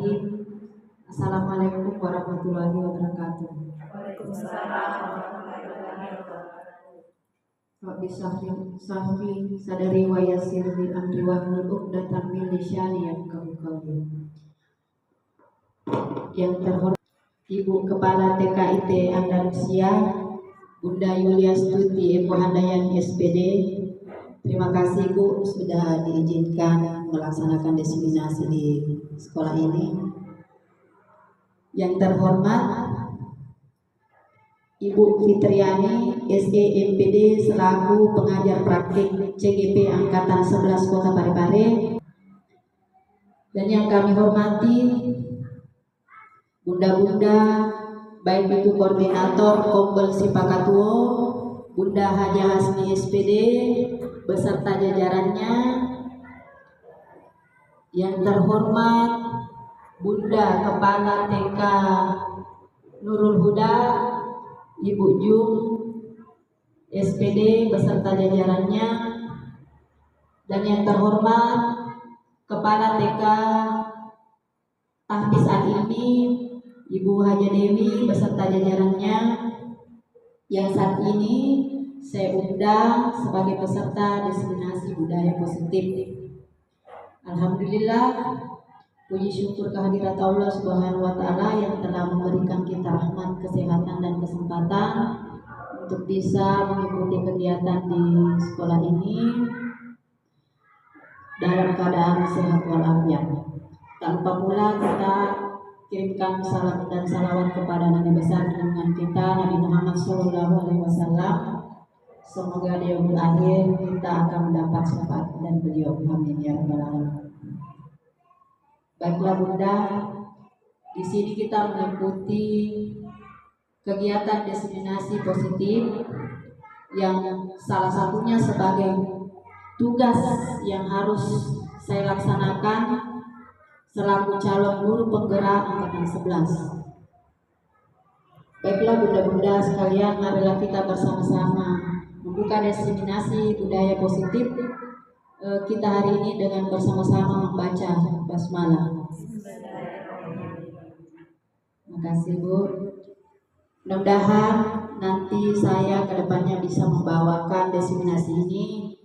Bismillahirrahmanirrahim. Assalamualaikum warahmatullahi wabarakatuh. Waalaikumsalam warahmatullahi wabarakatuh. Rabbi sahri sadari wa yassir li amri wahlul 'uqdatam min lisani yafqahu qawli. Yang terhormat Ibu Kepala TKIT Andalusia, Bunda Yulia Stuti Eko Handayan SPD. Terima kasih Bu sudah diizinkan melaksanakan diseminasi di sekolah ini. Yang terhormat Ibu Fitriani SEMPD selaku pengajar praktik CGP Angkatan 11 Kota Parepare. Dan yang kami hormati Bunda-bunda, baik itu koordinator Kombel Sipakatuo, Bunda Haja Hasni SPD beserta jajarannya. Yang terhormat Bunda Kepala TK Nurul Huda, Ibu Jum SPD beserta jajarannya. Dan yang terhormat Kepala TK Tahfiz Al-Ilmi, Ibu Haja Dewi beserta jajarannya, yang saat ini saya undang sebagai peserta diseminasi budaya positif. Alhamdulillah, puji syukur kehadirat Allah Subhanahu wa Ta'ala yang telah memberikan kita rahmat, kesehatan, dan kesempatan untuk bisa mengikuti kegiatan di sekolah ini dalam keadaan sehat walafiat. Tanpa pula kita kirimkan salam dan salawat kepada Nabi besar junjungan kita Nabi Muhammad SAW. Semoga di yaumul akhir kita akan mendapat syafaat dan beliau. Amin ya rabbal alamin. Baiklah Bunda, di sini kita mengikuti kegiatan diseminasi positif yang salah satunya sebagai tugas yang harus saya laksanakan selaku calon guru penggerak Angkatan 11. Baiklah Bunda-bunda sekalian, marilah kita bersama-sama membuka diseminasi budaya positif kita hari ini dengan bersama-sama membaca basmalah. Terima kasih Bu. Mudah-mudahan nanti saya kedepannya bisa membawakan diseminasi ini,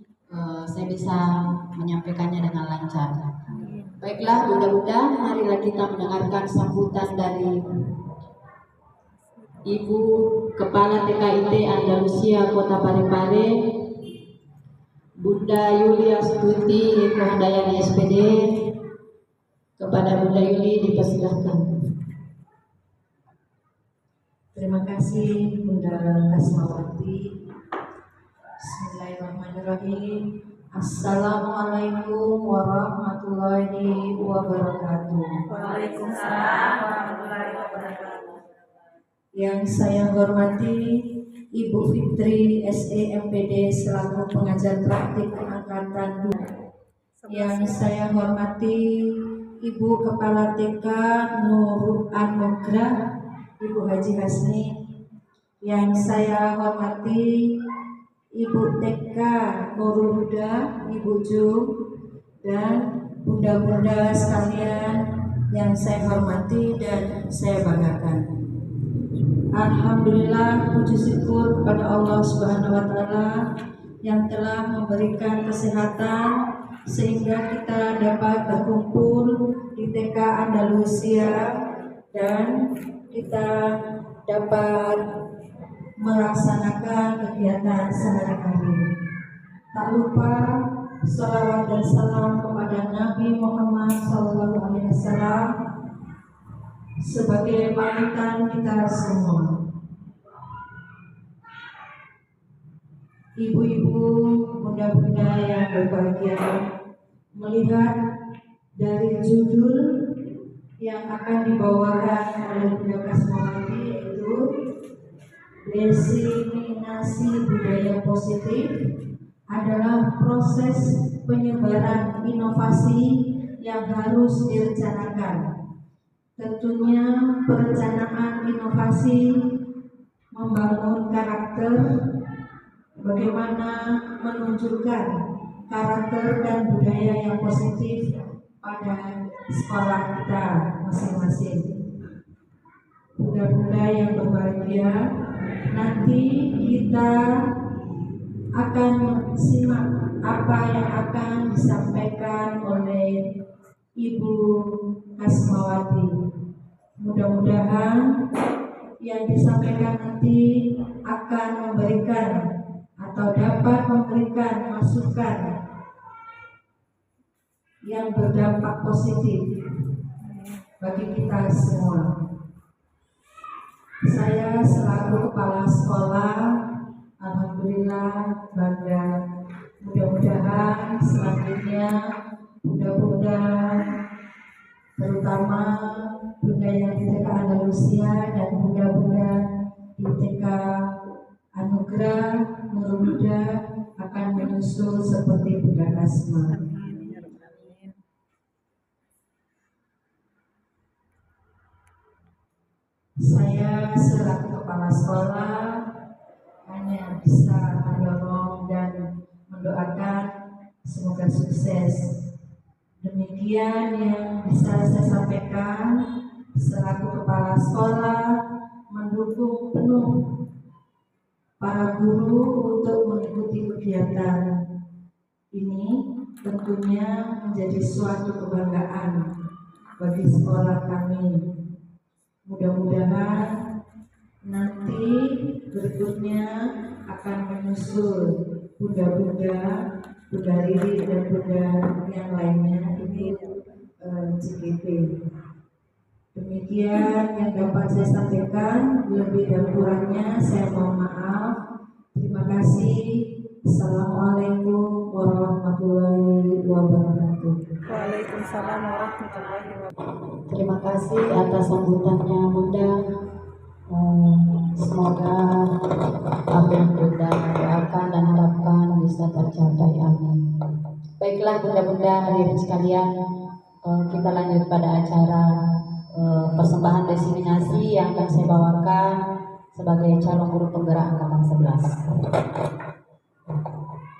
saya bisa menyampaikannya dengan lancar. Baiklah Bunda-bunda, marilah kita mendengarkan sambutan dari Ibu Kepala TKIT Andalusia Kota Parepare, Bunda Yulia Stuti Eko Handayan SPD. Kepada Bunda Yuli dipersilahkan. Terima kasih Bunda Kasmawati. Bismillahirrahmanirrahim. Assalamualaikum warahmatullahi wabarakatuh. Waalaikumsalam warahmatullahi wabarakatuh. Yang saya hormati Ibu Fitri SEMPD selaku pengajar praktik angkatan 2. Yang saya hormati Ibu Kepala TK Nurul Anugrah, Ibu Haji Hasni. Yang saya hormati Ibu TK Nurul Huda, Ibu Jum, dan bunda-bunda sekalian yang saya hormati dan saya banggakan. Alhamdulillah, puji syukur kepada Allah Subhanahu wa Ta'ala yang telah memberikan kesehatan sehingga kita dapat berkumpul di TK Andalusia dan kita dapat melaksanakan kegiatan sehari-hari. Tak lupa salawat dan salam kepada Nabi Muhammad SAW sebagai panutan kita semua. Ibu-ibu, bunda-bunda yang berbahagia, melihat dari judul yang akan dibawakan oleh Bunda Kasmawati, yaitu diseminasi budaya positif adalah proses penyebaran inovasi yang harus direncanakan. Tentunya perencanaan inovasi membangun karakter, bagaimana menunjukkan karakter dan budaya yang positif pada sekolah kita masing-masing. Bunda-bunda yang berbahagia, nanti kita akan simak apa yang akan disampaikan oleh Ibu Kasmawati. Mudah-mudahan yang disampaikan nanti akan memberikan atau dapat memberikan masukan yang berdampak positif bagi kita semua. Saya selaku kepala sekolah, alhamdulillah bangga. Mudah-mudahan selanjutnya bunda-bunda, terutama bunda yang di TK Andalusia dan bunda-bunda di TK Anugerah Nurul Huda akan menyusul seperti Bunda Kasma. Saya selaku kepala sekolah hanya bisa mendorong dan mendoakan semoga sukses. Demikian yang bisa saya sampaikan selaku kepala sekolah, mendukung penuh para guru untuk mengikuti kegiatan ini. Tentunya menjadi suatu kebanggaan bagi sekolah kami. Mudah-mudahan nanti berikutnya akan menyusul bunda-bunda, Bunda Riri dan bunda yang lainnya ini CGP. Demikian yang dapat saya sampaikan, lebih dan kurangnya saya mohon maaf. Terima kasih. Assalamualaikum warahmatullahi wabarakatuh. Waalaikumsalam warahmatullahi wabarakatuh. Terima kasih atas sambutannya Bunda. Semoga apa yang Bunda doakan dan harapkan bisa tercapai. Amin. Baiklah bunda-bunda hadirin sekalian, kita lanjut pada acara persembahan desiminasi yang akan saya bawakan sebagai calon guru penggerak angkatan 11.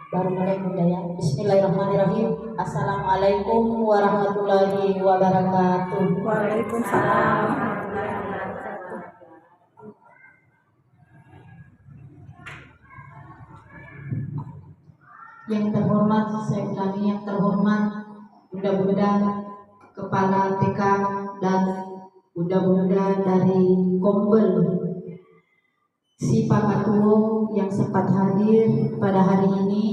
Baru mulai bunda ya. Bismillahirrahmanirrahim. Assalamualaikum warahmatullahi wabarakatuh. Waalaikumsalam warahmatullahi wabarakatuh. Yang terhormat, saya ulangi, yang terhormat bunda-bunda kepala TK dan bunda-bunda dari Kombel Sipa Katuo yang sempat hadir pada hari ini.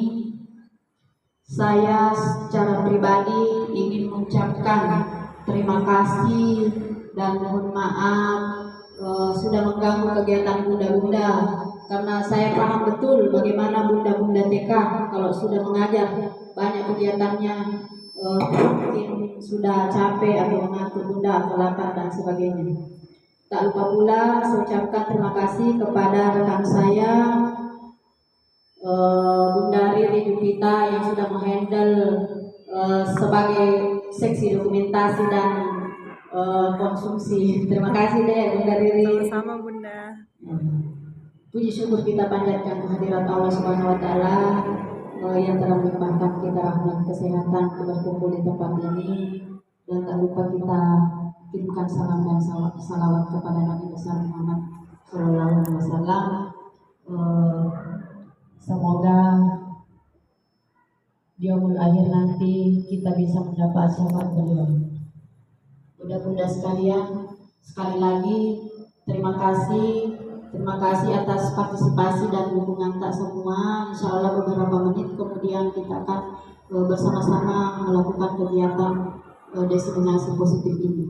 Saya secara pribadi ingin mengucapkan terima kasih dan mohon maaf sudah mengganggu kegiatan bunda-bunda, karena saya paham betul bagaimana bunda-bunda TK kalau sudah mengajar banyak kegiatannya, mungkin sudah capek atau mengantuk bunda, kelapar dan sebagainya. Tak lupa pula saya ucapkan terima kasih kepada rekan saya Bunda Riri Jupita yang sudah menghandle sebagai seksi dokumentasi dan konsumsi. Terima kasih deh Bunda Riri. Sama Bunda. Puji syukur kita panjatkan kehadirat Allah Subhanahu wa taala yang telah melimpahkan kita rahmat kesehatan untuk berkumpul di tempat ini, dan tak lupa kita kirimkan salam dan salawat kepada Nabi besar Muhammad Sallallahu Alaihi Wasallam. Semoga di yaumul akhir nanti kita bisa mendapat syafaat beliau. Bunda-bunda sekalian, sekali lagi terima kasih atas partisipasi dan dukungan tak semua. Insya Allah beberapa menit kemudian kita akan bersama-sama melakukan kegiatan desiminasi positif ini.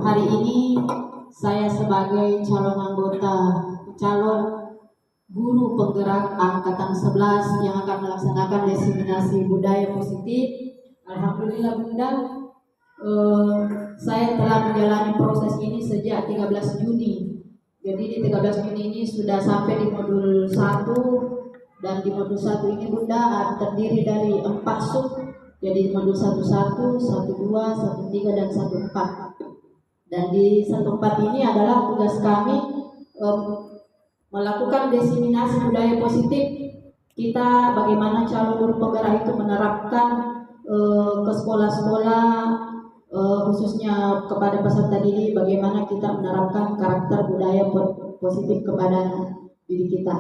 Hari ini saya sebagai calon guru penggerak angkatan 11 yang akan melaksanakan desiminasi budaya positif. Alhamdulillah Bunda, saya telah menjalani proses ini sejak 13 Juni. Jadi di 13 Juni ini sudah sampai di modul 1, dan di modul 1 ini Bunda terdiri dari 4 sub. Jadi modul 11, 12, 13 dan 14. Dan di 14 ini adalah tugas kami melakukan desiminasi budaya positif. Kita bagaimana calon guru penggerak itu menerapkan ke sekolah-sekolah, khususnya kepada peserta didik, bagaimana kita menerapkan karakter budaya positif kepada diri kita.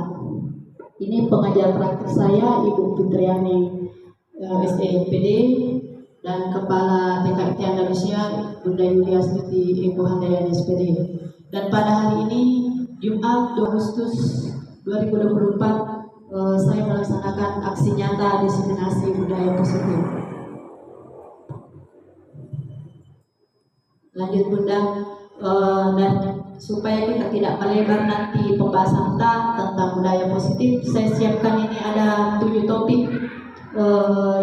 Ini pengajar praktik saya, Ibu Fitriani, SEPD, dan Kepala TKIT Andalusia, Bunda Yulia Siti Ibu Handayani SPD. Dan pada hari ini, Jumat 2 Agustus 2024, saya melaksanakan aksi nyata diseminasi budaya positif. Lanjut Bunda, dan supaya kita tidak melebar nanti pembahasan tentang budaya positif, saya siapkan ini ada 7 topik.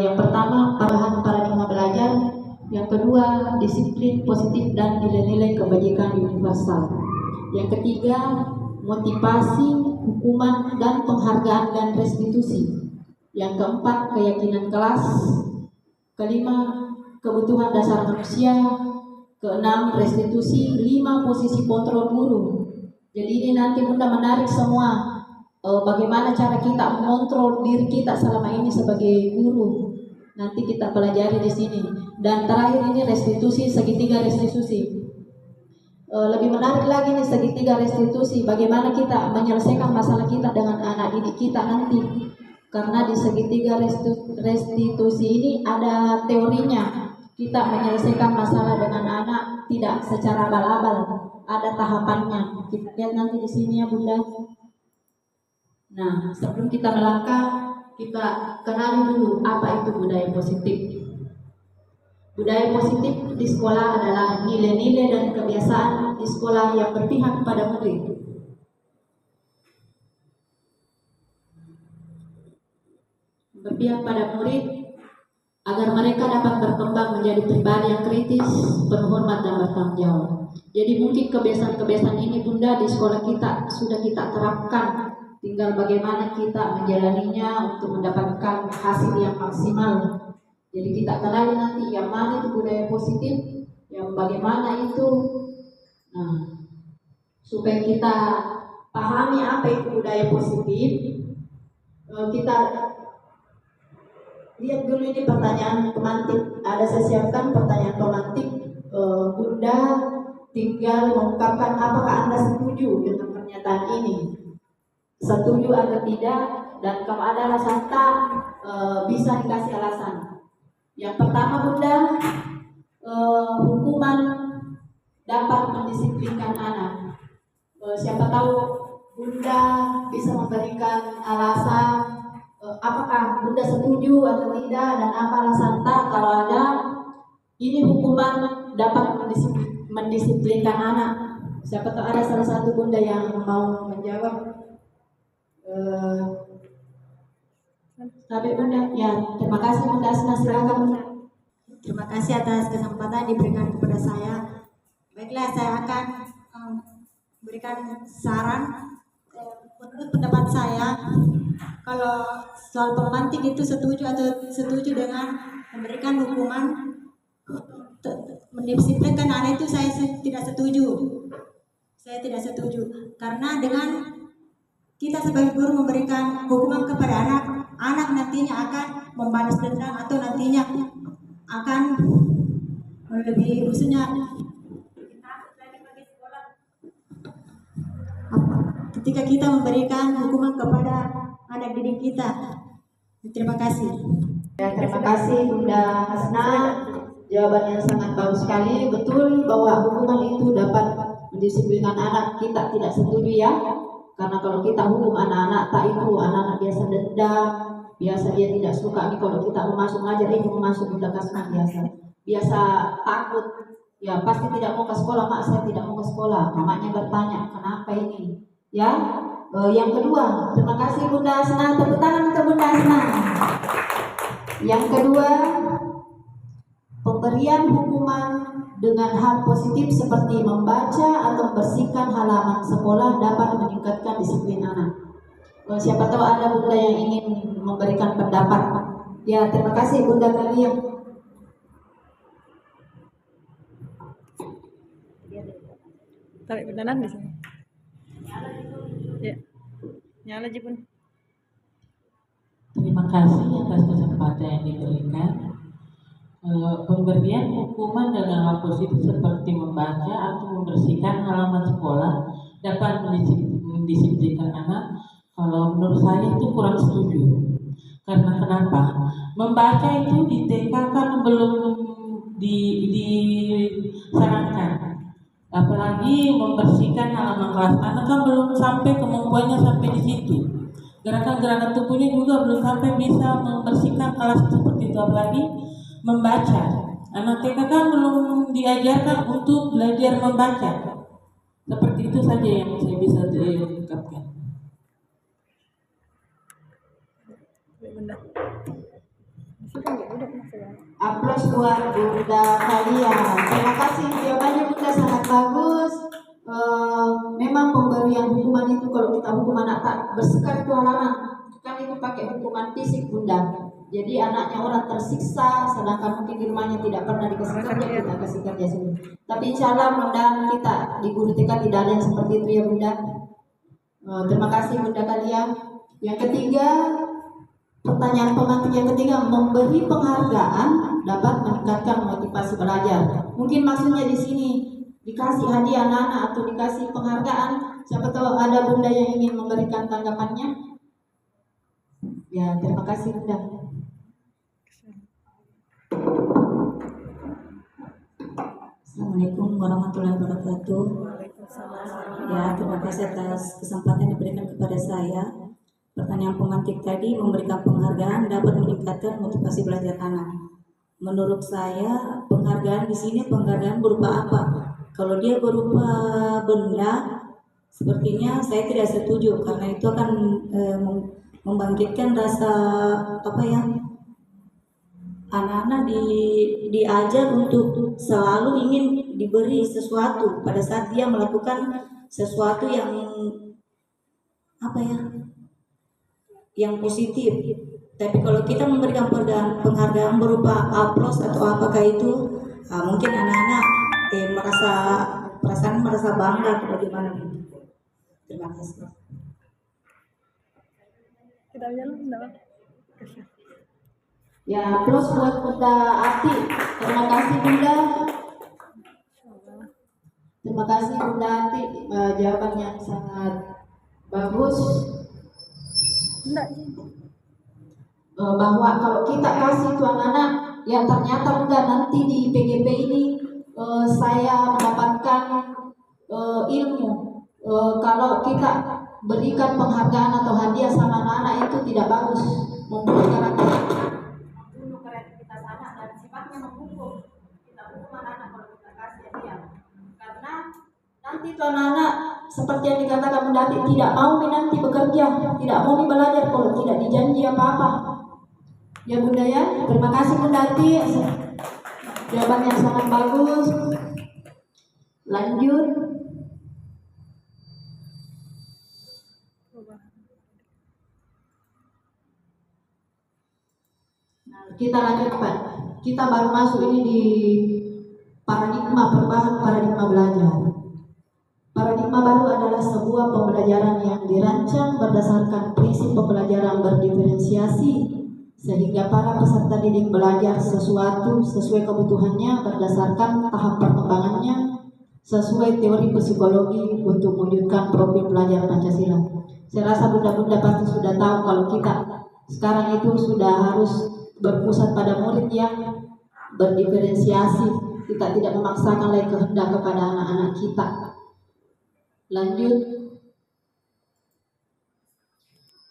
Yang pertama, perubahan paradigma belajar. Yang kedua, disiplin positif dan nilai-nilai kebajikan universal. Yang ketiga, motivasi, hukuman, dan penghargaan dan restitusi. Yang keempat, keyakinan kelas. Kelima, kebutuhan dasar manusia. Keenam, restitusi. 5, posisi kontrol guru. Jadi ini nanti Bunda menarik semua, bagaimana cara kita mengontrol diri kita selama ini sebagai guru. Nanti kita pelajari di sini. Dan terakhir ini restitusi, segitiga restitusi. Lebih menarik lagi nih segitiga restitusi, bagaimana kita menyelesaikan masalah kita dengan anak didik kita nanti. Karena di segitiga restitusi ini ada teorinya. Kita menyelesaikan masalah dengan anak tidak secara abal-abal, ada tahapannya. Kita lihat nanti di sini ya Bunda. Nah, sebelum kita melangkah, kita kenali dulu apa itu budaya positif. Budaya positif di sekolah adalah nilai-nilai dan kebiasaan di sekolah yang berpihak pada murid. Berpihak pada murid agar mereka dapat berkembang menjadi pribadi yang kritis, berhormat dan bertanggung jawab. Jadi mungkin kebiasaan-kebiasaan ini Bunda di sekolah kita sudah kita terapkan. Tinggal bagaimana kita menjalaninya untuk mendapatkan hasil yang maksimal. Jadi kita kenali nanti yang mana itu budaya positif, yang bagaimana itu. Nah, supaya kita pahami apa itu budaya positif, kita lihat dulu ini pertanyaan pemantik. Ada saya siapkan pertanyaan pemantik. Bunda tinggal mengungkapkan apakah Anda setuju dengan pernyataan ini. Setuju atau tidak, dan kalau ada alasan tak, bisa dikasih alasan. Yang pertama Bunda, hukuman dapat mendisiplinkan anak. Siapa tahu Bunda bisa memberikan alasan, apakah Bunda setuju atau tidak, dan apa alasan tak kalau ada ini hukuman dapat mendisiplinkan anak. Siapa tahu ada salah satu Bunda yang mau menjawab. Tapi Bunda, ya terima kasih Bunda Asna, silakan Bunda. Terima kasih atas kesempatan diberikan kepada saya. Baiklah, saya akan berikan saran. Menurut pendapat saya, kalau soal pemantik itu setuju atau setuju dengan memberikan hukuman mendisiplinkan anak itu, saya tidak setuju. Saya tidak setuju karena dengan kita sebagai guru memberikan hukuman kepada anak nantinya akan membalas dendam atau nantinya akan lebih khususnya ketika kita memberikan hukuman kepada anak didik kita. Terima kasih. Ya, terima kasih Bunda Hasna. Jawaban yang sangat bagus sekali. Betul bahwa hukuman itu dapat mendisiplinkan anak. Kita tidak setuju ya. Karena kalau kita hukum anak-anak tak itu, anak-anak biasa dendam, biasa dia tidak suka nih kalau kita mau masuk ngajar, mau masuk Bunda Hasna biasa takut. Ya pasti tidak mau ke sekolah, mak saya tidak mau ke sekolah. Mamanya bertanya, kenapa ini? Ya, yang kedua, terima kasih Bunda Hasna, tepuk tangan untuk Bunda Hasna. Yang kedua, pemberian hukuman dengan hal positif seperti membaca atau membersihkan halaman sekolah dapat meningkatkan disiplin anak. Siapa tahu ada Bunda yang ingin memberikan pendapat. Ya, terima kasih Bunda kalian. Tarik beneran di sini. Ya. Nyala Jipun. Terima kasih atas kesempatan yang diberikan. Pemberian hukuman dengan hal positif seperti membaca atau membersihkan halaman sekolah dapat mendisiplinkan anak. Kalau menurut saya itu kurang setuju. Karena kenapa? Membaca itu di TK kan belum disarankan. Apalagi membersihkan halaman kelas, anak kan belum sampai kemampuannya sampai di situ. Gerakan-gerakan tubuhnya juga belum sampai bisa membersihkan kelas seperti itu, apalagi membaca. Anak TK kan belum diajarkan untuk belajar membaca. Seperti itu saja yang saya bisa ungkapkan. Bunda. Siapa nggak udah masalah? Aplaus buat Bunda kalian. Terima kasih jawabannya Bunda, sangat bagus. Memang pemberian hukuman itu kalau kita hukum anak tak bersihkan itu halaman, kan itu pakai hukuman fisik Bunda. Jadi anaknya orang tersiksa, sedangkan mungkin di rumahnya tidak pernah dikasih kerja, kita kasih kerja sini. Tapi insya Allah mudah kita di guru TK tidak ada yang seperti itu ya Bunda. Terima kasih Bunda kalian. Yang ketiga, pertanyaan pemantik yang ketiga, memberi penghargaan dapat meningkatkan motivasi belajar. Mungkin maksudnya di sini dikasih hadiah anak-anak atau dikasih penghargaan. Siapa tahu ada Bunda yang ingin memberikan tanggapannya. Ya, terima kasih Bunda. Assalamualaikum warahmatullahi wabarakatuh. Ya, terima kasih atas kesempatan yang diberikan kepada saya. Pertanyaan pemantik tadi, memberikan penghargaan dapat meningkatkan motivasi belajar anak. Menurut saya, penghargaan di sini penghargaan berupa apa? Kalau dia berupa benda, sepertinya saya tidak setuju karena itu akan membangkitkan rasa apa ya? Anak-anak diajar untuk selalu ingin diberi sesuatu pada saat dia melakukan sesuatu yang apa ya? Yang positif. Tapi kalau kita memberikan penghargaan berupa aplaus atau apakah itu, mungkin anak-anak merasa bangga atau bagaimana gitu. Terima kasih. Kita jalan enggak? Ya, aplaus buat Bunda Ati. Terima kasih Bunda. Terima kasih Bunda Ati, jawaban yang sangat bagus. Bahwa kalau kita kasih tuh anak-anak, ya ternyata Bunda nanti di PGP ini saya mendapatkan ilmu. Kalau kita berikan penghargaan atau hadiah sama anak-anak itu tidak bagus, membunuh kreativitas anak dan sifatnya menghukum. Kita hukum anak-anak kalau kita kasih hadiah, karena nanti tuh anak-anak seperti yang dikatakan Bunda Ati tidak mau nanti bekerja, tidak mau belajar kalau tidak dijanji apa-apa. Ya Bunda ya, terima kasih Bunda Ati, jawaban yang sangat bagus. Lanjut. Nah, kita lanjutkan. Kita baru masuk ini di paradigma perubahan paradigma belajar. Paradigma baru adalah sebuah pembelajaran yang dirancang berdasarkan prinsip pembelajaran berdiferensiasi, sehingga para peserta didik belajar sesuatu sesuai kebutuhannya berdasarkan tahap perkembangannya sesuai teori psikologi untuk mewujudkan profil pelajar Pancasila. Saya rasa bunda-bunda pasti sudah tahu kalau kita sekarang itu sudah harus berpusat pada murid yang berdiferensiasi. Kita tidak memaksakan lagi kehendak kepada anak-anak kita. Lanjut.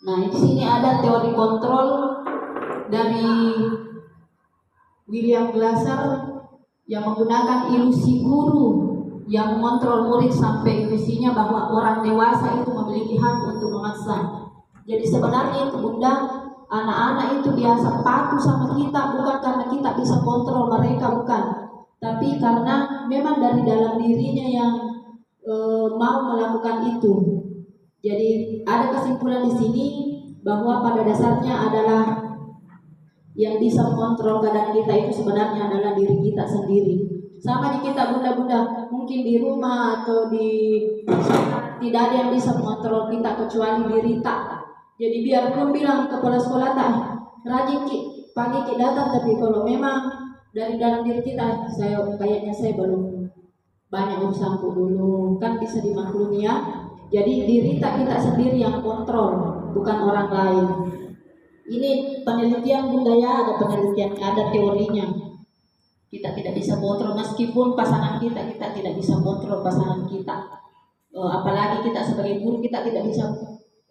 Nah, di sini ada teori kontrol dari William Glasser yang menggunakan ilusi guru yang mengontrol murid sampai ilusinya bahwa orang dewasa itu memiliki hak untuk memaksa. Jadi sebenarnya itu bunda, anak-anak itu biasa patuh sama kita bukan karena kita bisa kontrol mereka, bukan, tapi karena memang dari dalam dirinya yang mau melakukan itu. Jadi ada kesimpulan di sini bahwa pada dasarnya adalah yang bisa mengontrol keadaan kita itu sebenarnya adalah diri kita sendiri. Sama di kita bunda-bunda, mungkin di rumah atau di tidak ada yang bisa mengontrol kita kecuali diri tak. Jadi biarpun bilang kepala sekolah tak rajin ki, pagi ki datang, tapi kalau memang dari dalam diri kita. Kayaknya saya belum banyak urusanku dulu, kan bisa dimaklumi ya. Jadi diri kita sendiri yang kontrol, bukan orang lain. Ini penelitian Bunda ya, ada penelitian, ada teorinya. Kita tidak bisa kontrol meskipun pasangan kita tidak bisa kontrol pasangan kita. Apalagi kita sebagai guru, kita tidak bisa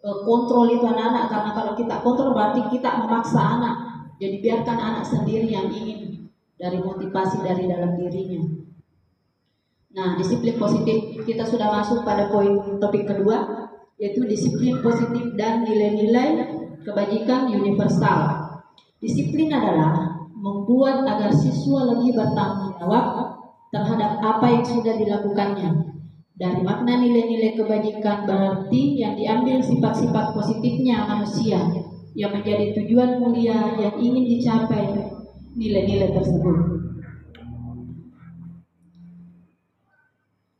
kontrol itu anak-anak, karena kalau kita kontrol berarti kita memaksa anak. Jadi biarkan anak sendiri yang ingin dari motivasi dari dalam dirinya. Nah, disiplin positif kita sudah masuk pada poin topik kedua, yaitu disiplin positif dan nilai-nilai kebajikan universal. Disiplin adalah membuat agar siswa lebih bertanggung jawab terhadap apa yang sudah dilakukannya. Dari makna nilai-nilai kebajikan berarti yang diambil sifat-sifat positifnya manusia yang menjadi tujuan mulia yang ingin dicapai nilai-nilai tersebut.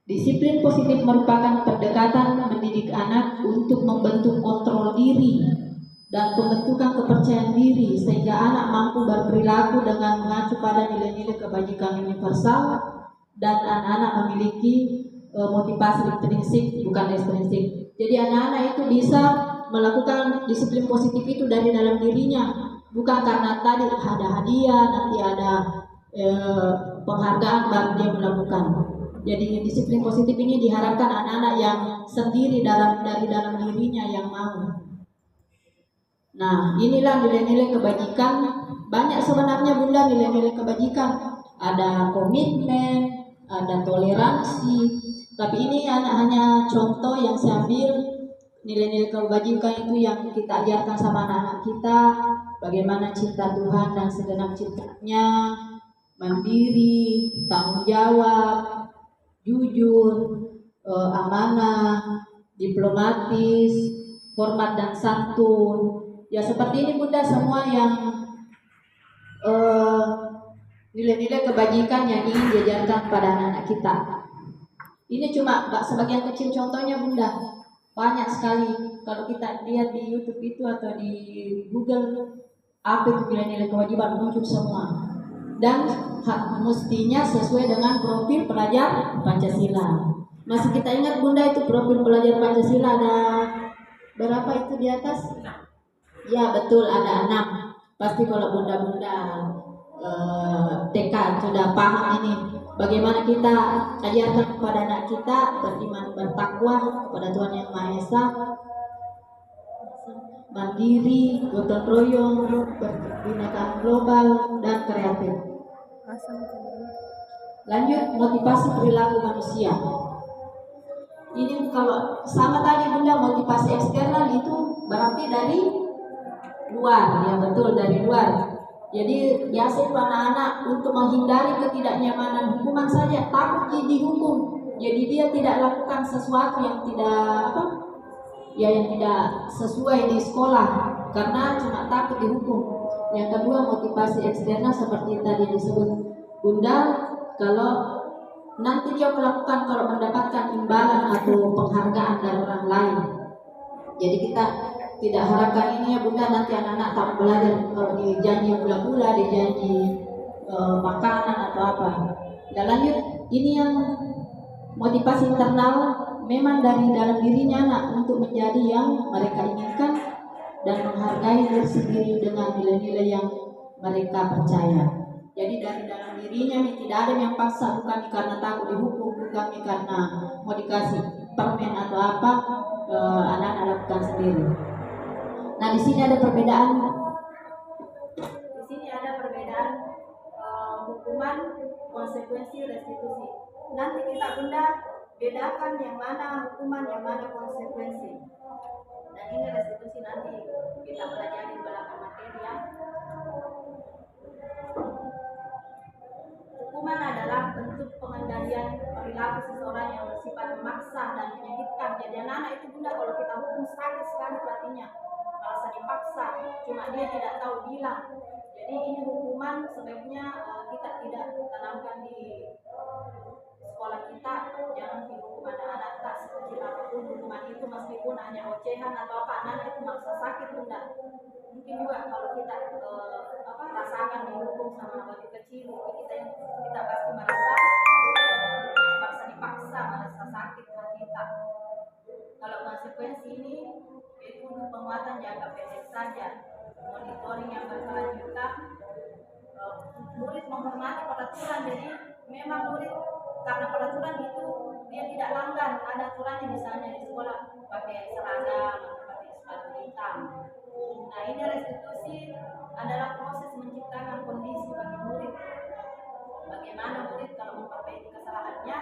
Disiplin positif merupakan pendekatan mendidik anak untuk membentuk kontrol diri dan pembentukan kepercayaan diri sehingga anak mampu berperilaku dengan mengacu pada nilai-nilai kebajikan universal dan anak-anak memiliki motivasi intrinsik bukan ekstrinsik. Jadi anak-anak itu bisa melakukan disiplin positif itu dari dalam dirinya, bukan karena tadi ada hadiah, nanti ada penghargaan baru dia melakukan. Jadi disiplin positif ini diharapkan anak-anak yang sendiri dari dalam dirinya yang mau. Nah, inilah nilai-nilai kebajikan. Banyak sebenarnya Bunda nilai-nilai kebajikan. Ada komitmen, ada toleransi. Tapi ini hanya contoh yang saya ambil. Nilai-nilai kebajikan itu yang kita ajarkan sama anak-anak kita. Bagaimana cinta Tuhan dan segenap ciptaannya, mandiri, tanggung jawab, jujur, amanah, diplomatis, hormat dan santun. Ya seperti ini Bunda, semua yang nilai-nilai kebajikan yang ingin diajarkan pada anak-anak kita. Ini cuma sebagian kecil contohnya Bunda. Banyak sekali kalau kita lihat di YouTube itu atau di Google apa itu nilai-nilai kewajiban muncul semua. Dan mestinya sesuai dengan profil pelajar Pancasila. Masih kita ingat Bunda itu profil pelajar Pancasila ada berapa itu di atas? Ya betul, ada 6. Pasti kalau Bunda-Bunda TK sudah paham ini. Bagaimana kita ajarkan kepada anak kita beriman, bertakwa kepada Tuhan Yang Maha Esa, mandiri, gotong royong, berkebinekaan global, dan kreatif. Lanjut, motivasi perilaku manusia. Ini kalau sama tadi Bunda, motivasi eksternal itu berarti dari luar, ya betul, dari luar. Jadi biasa anak-anak untuk menghindari ketidaknyamanan hukuman saja takut dihukum. Jadi dia tidak lakukan sesuatu yang tidak yang tidak sesuai di sekolah karena cuma takut dihukum. Yang kedua, motivasi eksternal seperti tadi disebut Bunda, kalau nanti dia melakukan kalau mendapatkan imbalan atau penghargaan dari orang lain. Jadi kita tidak harapkan ini ya Bunda, nanti anak-anak tak belajar kalau dijanji gula-gula, dijanji makanan atau apa. Dan lanjut, ini yang motivasi internal memang dari dalam dirinya anak untuk menjadi yang mereka inginkan dan menghargai diri sendiri dengan nilai-nilai yang mereka percaya. Jadi dari dalam dirinya tidak ada yang paksa, bukan karena takut dihukum, bukan karena mau dikasih permen atau apa, anak-anak lakukan sendiri. Nah di sini ada perbedaan. Hukuman, konsekuensi, restitusi. Nanti kita Bunda bedakan yang mana hukuman, yang mana konsekuensi. Dan ini restitusi nanti kita pelajari belakang materi ya. Hukuman adalah bentuk pengendalian perilaku seseorang yang bersifat memaksa dan menyakitkan. Jadi anak-anak itu Bunda kalau kita hukum sakit sekali hatinya, merasa dipaksa, cuma dia tidak tahu bilang. Jadi ini hukuman sebaiknya kita tidak tanamkan di sekolah kita. Jangan dihukum anak-anak tak sekecil apapun hukuman itu, meskipun hanya ocehan atau apa, anak itu maksa sakit Bunda. mungkin juga kalau kita rasakan dihukum sama waktu kecil, kita pasti merasa dipaksa, merasa sakit hati kita. Kalau konsekuensi ini itu untuk penguatan jangka pendek saja, monitoring yang berkelanjutan, murid menghormati peraturan. Jadi memang murid karena peraturan itu dia tidak langgar, ada aturannya, misalnya di sekolah pakai seragam, pakai sepatu hitam. Nah, ini restitusi adalah proses menciptakan kondisi bagi murid. Bagaimana murid kalau memperbaiki kesalahannya,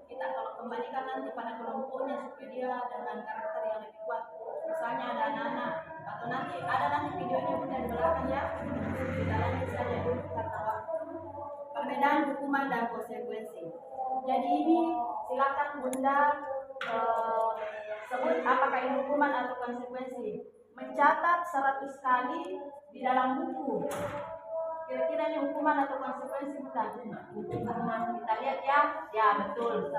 kita kalau kembalikan nanti pada kelompoknya supaya dia dengan karakter yang lebih kuat. Misalnya ada anak-anak, atau nanti videonya Bunda di belakang ya. Kita lanjut saja dulu karena waktu. Perbedaan hukuman dan konsekuensi. Jadi ini silakan Bunda sebut apakah ini hukuman atau konsekuensi. Mencatat 100 kali di dalam buku. Kira-kira ini hukuman atau konsekuensi, Bunda? Hukuman. Kita lihat ya. Ya, betul.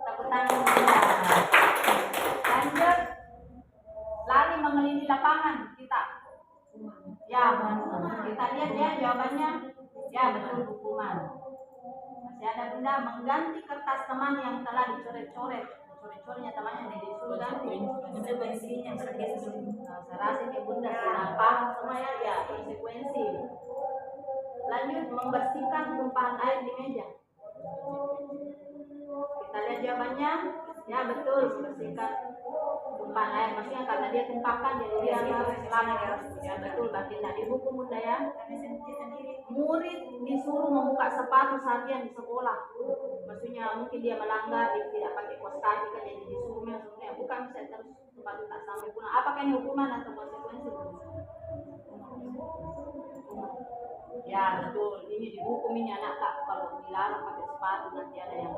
Tepuk tangan Bunda. Lanjut. Lari mengelilingi lapangan kita. Ya, kita lihat ya jawabannya. Ya, betul, hukuman. Masih ada Bunda, mengganti kertas teman yang telah dicoret-coret. Coret-coretnya temannya disuruh ganti. Konsekuensinya saya rasa ini Bunda sudah paham semua ya. Ya, konsekuensi. Lanjut, membersihkan tumpahan air di meja. Kita lihat jawabannya. Ya, betul, membersihkan tumpahan air. Maksudnya karena dia tumpahkan jadi dia selamat ya. Ya, betul, berarti tidak dihukum Bunda ya. Murid disuruh membuka sepatu saat dia di sekolah. Maksudnya mungkin dia melanggar, dia tidak pakai kaos kaki kan, jadi disuruhnya bukan, bisa terus sepatu tak sampai pulang. Apakah ini hukuman atau konsekuensi? Ya, betul, ini dihukum ini anak tak, kalau dilarang pakai sepatu nanti ada yang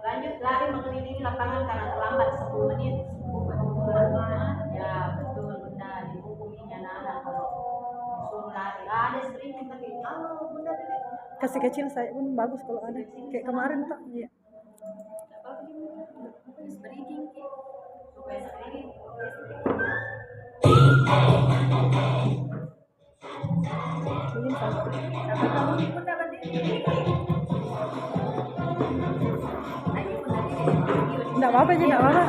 lanjut. Lari mengelilingi lapangan karena terlambat 10 menit. Ya, betul Bunda, dihukum ini anak-anak kalau disuruh lari. Ada sedikit tapi Bunda Kasih kecil saya pun bagus kalau ada. Kayak kemarin tak? Iya. supaya sedikit. Mungkin satu. Enggak apa-apa aja, enggak apa-apa.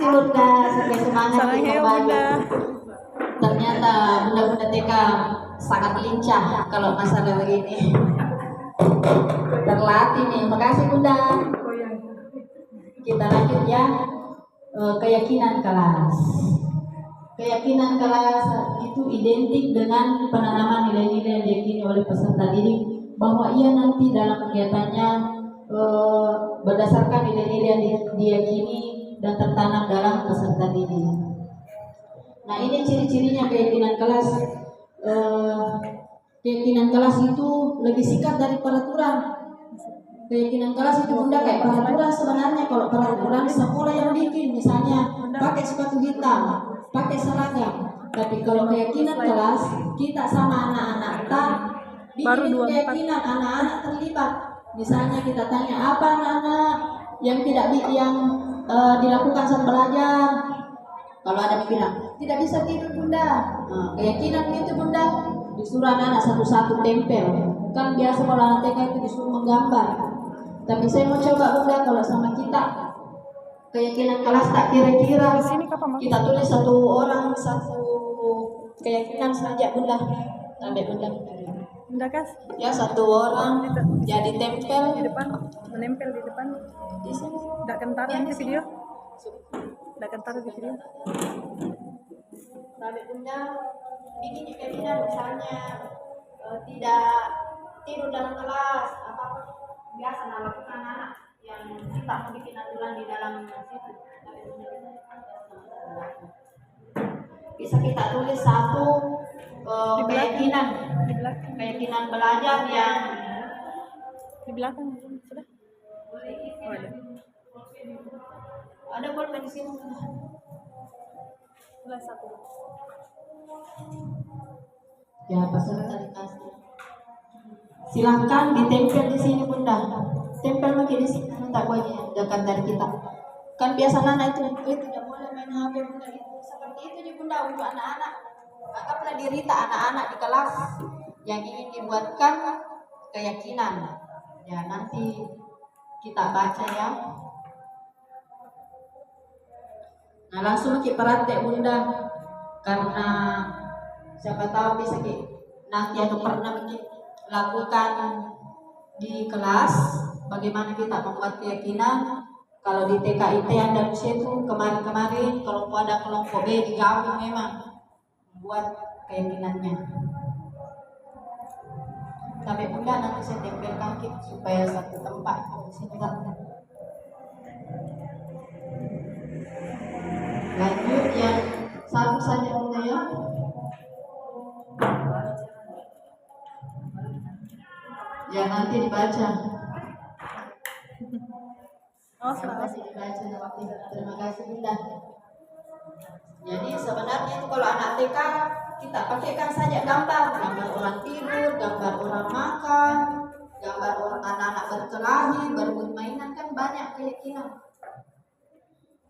kasih Bunda, sudah semangat Sarang di heo pembalut. Bunda. Ternyata bunda-bunda TK sangat lincah kalau masalah begini. Terlatih nih, makasih Bunda. Kita lanjut ya. Keyakinan kelas. Keyakinan kelas itu identik dengan penanaman nilai-nilai yang diyakini oleh peserta didik bahwa ia nanti dalam kegiatannya berdasarkan nilai-nilai yang diyakini dan tertanam dalam peserta didik. Nah, ini ciri-cirinya keyakinan kelas. Keyakinan kelas itu lebih singkat dari peraturan. Keyakinan kelas itu Bunda kayak peraturan sebenarnya. Kalau peraturan sekolah yang bikin, misalnya pakai sepatu hitam, pakai seragam. Tapi kalau keyakinan kelas, kita sama anak-anak Baru bikin 24. keyakinan, anak-anak terlibat. Misalnya kita tanya apa anak-anak yang tidak dilakukan saat belajar. Kalau ada yang bilang tidak bisa tidur Bunda, keyakinan itu Bunda, disuruh anak-anak satu-satu tempel. Kan biasa kalau anak TK itu disuruh menggambar. Tapi saya mau coba Bunda kalau sama kita keyakinan kelas tak kira-kira Di sini kapan Mak? kita tulis satu orang satu keyakinan saja Bunda. Sampai Bunda. Bunda kas Ya satu orang jadi tempel di depan, menempel di depan. di sini. Nggak kentar Ya, di di sini. video. Nggak kentar di video. Sampai Bunda bikin keyakinan misalnya tidak tidur dalam kelas apa biasa lakukan anak yang kita mau bikin aturan di dalam situ. Bisa kita tulis satu keyakinan Di belakang. keyakinan belajar yang Di belakang sudah. Oh, ada. ada bolpen di sini. Sudah satu. Ya peserta dikasih. Silahkan ditempel di sini Bunda. Tempel lagi di sini tak boleh dekat dari kita. Kan biasa anak itu tidak boleh main HP Bunda itu. Seperti itu nih Bunda untuk anak-anak. Anggaplah dirita anak-anak di kelas yang ingin dibuatkan keyakinan. Ya nanti kita baca ya. Nah langsung kita praktek Bunda karena siapa tahu bisa nanti atau pernah mungkin lakukan di kelas bagaimana kita membuat keyakinan. Kalau di TKIT dan itu kemarin-kemarin kalau ada kelompok B digabung memang buat keyakinannya. Tapi Bunda nanti saya tempelkan supaya satu tempat di sini juga. Lanjut yang satu saja Bunda ya. Ya nanti dibaca. Oh, Terima sudah. kasih dibaca waktu itu. Terima kasih Bunda. Jadi sebenarnya itu kalau anak TK kita pakaikan saja gambar orang tidur, gambar orang makan, gambar orang anak-anak berkelahi, berbuat mainan kan banyak keyakinan.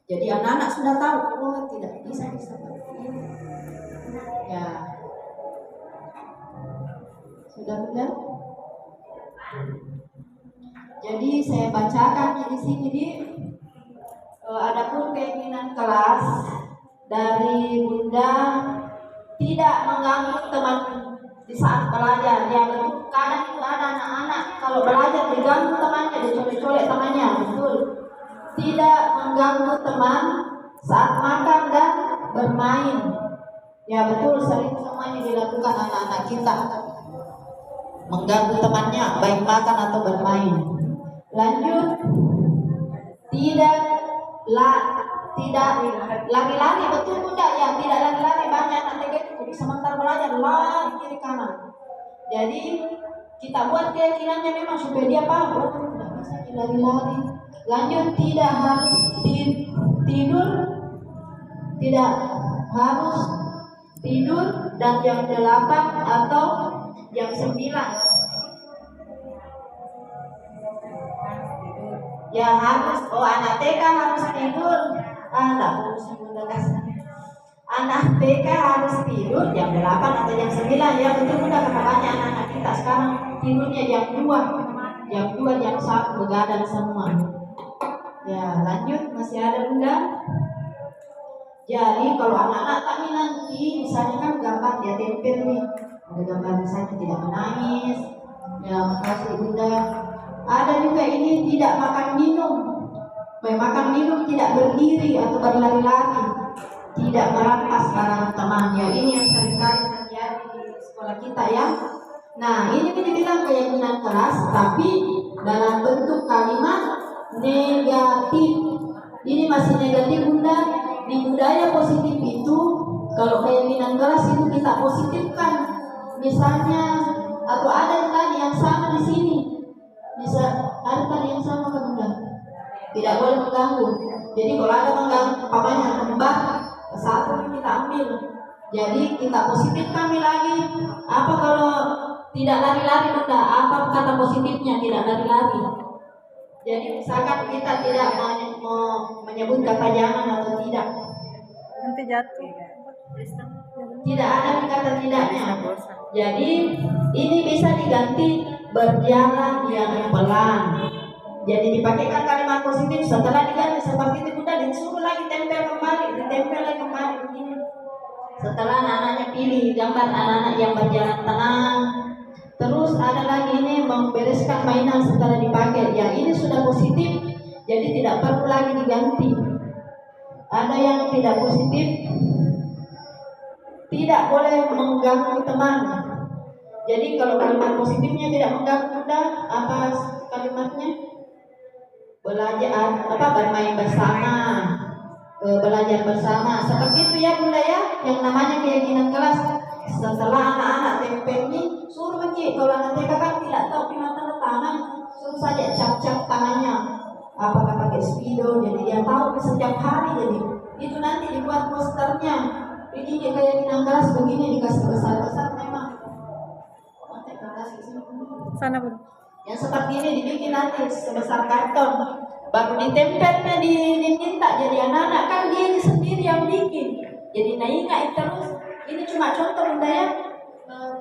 Jadi anak-anak sudah tahu, oh tidak bisa seperti ini. Ya, sudah benar. Jadi saya bacakan di sini adapun keyakinan kelas dari Bunda tidak mengganggu teman di saat belajar. Ya betul, kadang itu ada anak-anak kalau belajar diganggu temannya, dicolek-colek temannya, betul. Tidak mengganggu teman saat makan dan bermain. Ya betul, sering semuanya dilakukan anak-anak kita. Mengganggu temannya baik makan atau bermain. Lanjut, tidak lari-lari, betul Bunda ya, tidak lari-lari. Banyak anak itu sementara belajar lari kiri kanan. Jadi kita buat keyakinannya memang supaya dia paham, oh tidak bisa lari-lari. Lanjut, tidak harus tidur, tidak harus tidur dan jam 8 atau jam 9. Ya harus, anak TK harus tidur. Enggak harus Bunda kasih. Anak TK harus tidur jam 8 atau jam 9. Ya betul Bunda, karena banyak anak-anak kita sekarang tidurnya jam 2. Jam 2, jam 1 begadang semua. Ya lanjut, masih ada Bunda. Jadi kalau anak-anak kami nanti misalnya kan gambar dia tempel nih, ada gambar misalnya tidak menangis, ya makasih bunda. Ada juga ini tidak makan minum, makan minum tidak berdiri atau berlari-lari, tidak merampas barang teman. Ya ini yang seringkali terjadi di sekolah kita ya. Nah ini dibilang keyakinan keras, tapi dalam bentuk kalimat negatif. Ini masih negatif bunda. Di budaya positif itu, kalau keyakinan keras itu kita positifkan. Misalnya, atau ada yang tadi yang sama di sini. Bisa ada tadi yang sama kan bunda? Tidak boleh mengganggu. Jadi kalau ada mengganggu, papanya tembak, satu kita ambil. Jadi kita positifkan lagi. Apa kalau tidak lari-lari bunda? Apa kata positifnya tidak lari-lari? Jadi misalkan kita tidak menyebut kata jangan atau tidak. Nanti jatuh. Tidak ada kata tidaknya. Jadi ini bisa diganti berjalan yang pelan. Jadi dipakaikan kalimat positif setelah diganti seperti itu bunda, disuruh lagi tempel kembali, ditempel lagi kembali begini. Setelah anak-anaknya pilih gambar anak-anak yang berjalan tenang. Terus ada lagi ini membereskan mainan setelah dipakai. Ya ini sudah positif, jadi tidak perlu lagi diganti. Ada yang tidak positif, tidak boleh mengganggu teman. Jadi kalau kalimat positifnya tidak mengganggu bunda, apa kalimatnya? Belajar bermain bersama, belajar bersama. Seperti itu ya bunda ya, yang namanya keyakinan kelas. Setelah anak-anak tempel ini suruh mencik. Kalau anak TK kan tidak tahu gimana tanda tangan, suruh saja cap-cap tangannya. Apakah pakai spidol, jadi dia tahu setiap hari. Jadi itu nanti dibuat posternya. Ini keyakinan keras begini, dikasih besar-besar memang. Sana bun. Yang seperti ini dibikin nanti sebesar karton, baru ditempelnya diminta. Jadi anak-anak kan dia sendiri yang bikin. Jadi ingat terus. Ini cuma contoh bunda ya.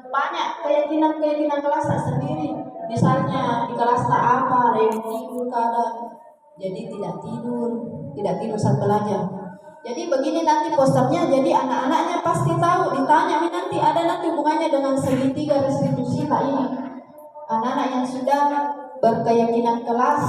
Banyak keyakinan kelas tak sendiri. Misalnya di kelas tak apa, ada yang tidur kadang. Jadi tidak tidur saat belajar. Jadi begini nanti posternya. Jadi anak-anaknya pasti tahu. Ditanya nanti ada nanti hubungannya dengan segitiga restitusi tak ini. Anak-anak yang sudah berkeyakinan kelas,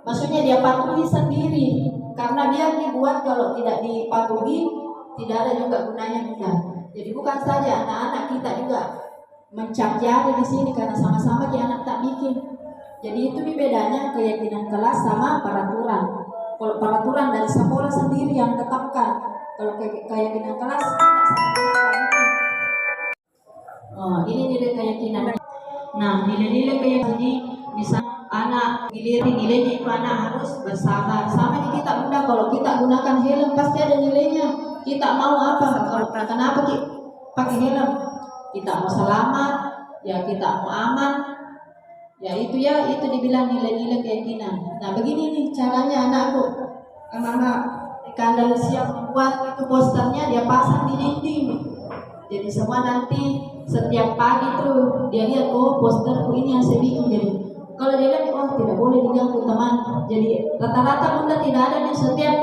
maksudnya dia patuhi sendiri. Karena dia dibuat kalau tidak dipatuhi tidak ada juga gunanya bunda. Jadi bukan saja anak-anak kita juga mencap jari di sini karena sama-sama dia anak tak bikin. Jadi itu bedanya keyakinan kelas sama peraturan. Kalau peraturan dari sekolah sendiri yang tetapkan. Kalau keyakinan kelas tidak sama-sama bikin. Oh, ini nilai keyakinan. Nah, nilai-nilai keyakinan ini bisa anak nilainya itu anak harus bersabar. Sama di kita bunda, kalau kita gunakan helm pasti ada nilainya. Kita mau apa? Kenapa kita pakai helm? Kita mau selamat, ya kita mau aman. Ya itu dibilang nilai-nilai keyakinan. Nah begini nih caranya anakku. Anak-anak Andalusia membuat itu posternya, dia pasang di dinding. Jadi semua nanti setiap pagi tuh dia lihat, oh posterku ini yang saya bikin. Jadi kalau dia lihat, oh tidak boleh diganggu teman. Jadi rata-rata bunda tidak ada di setiap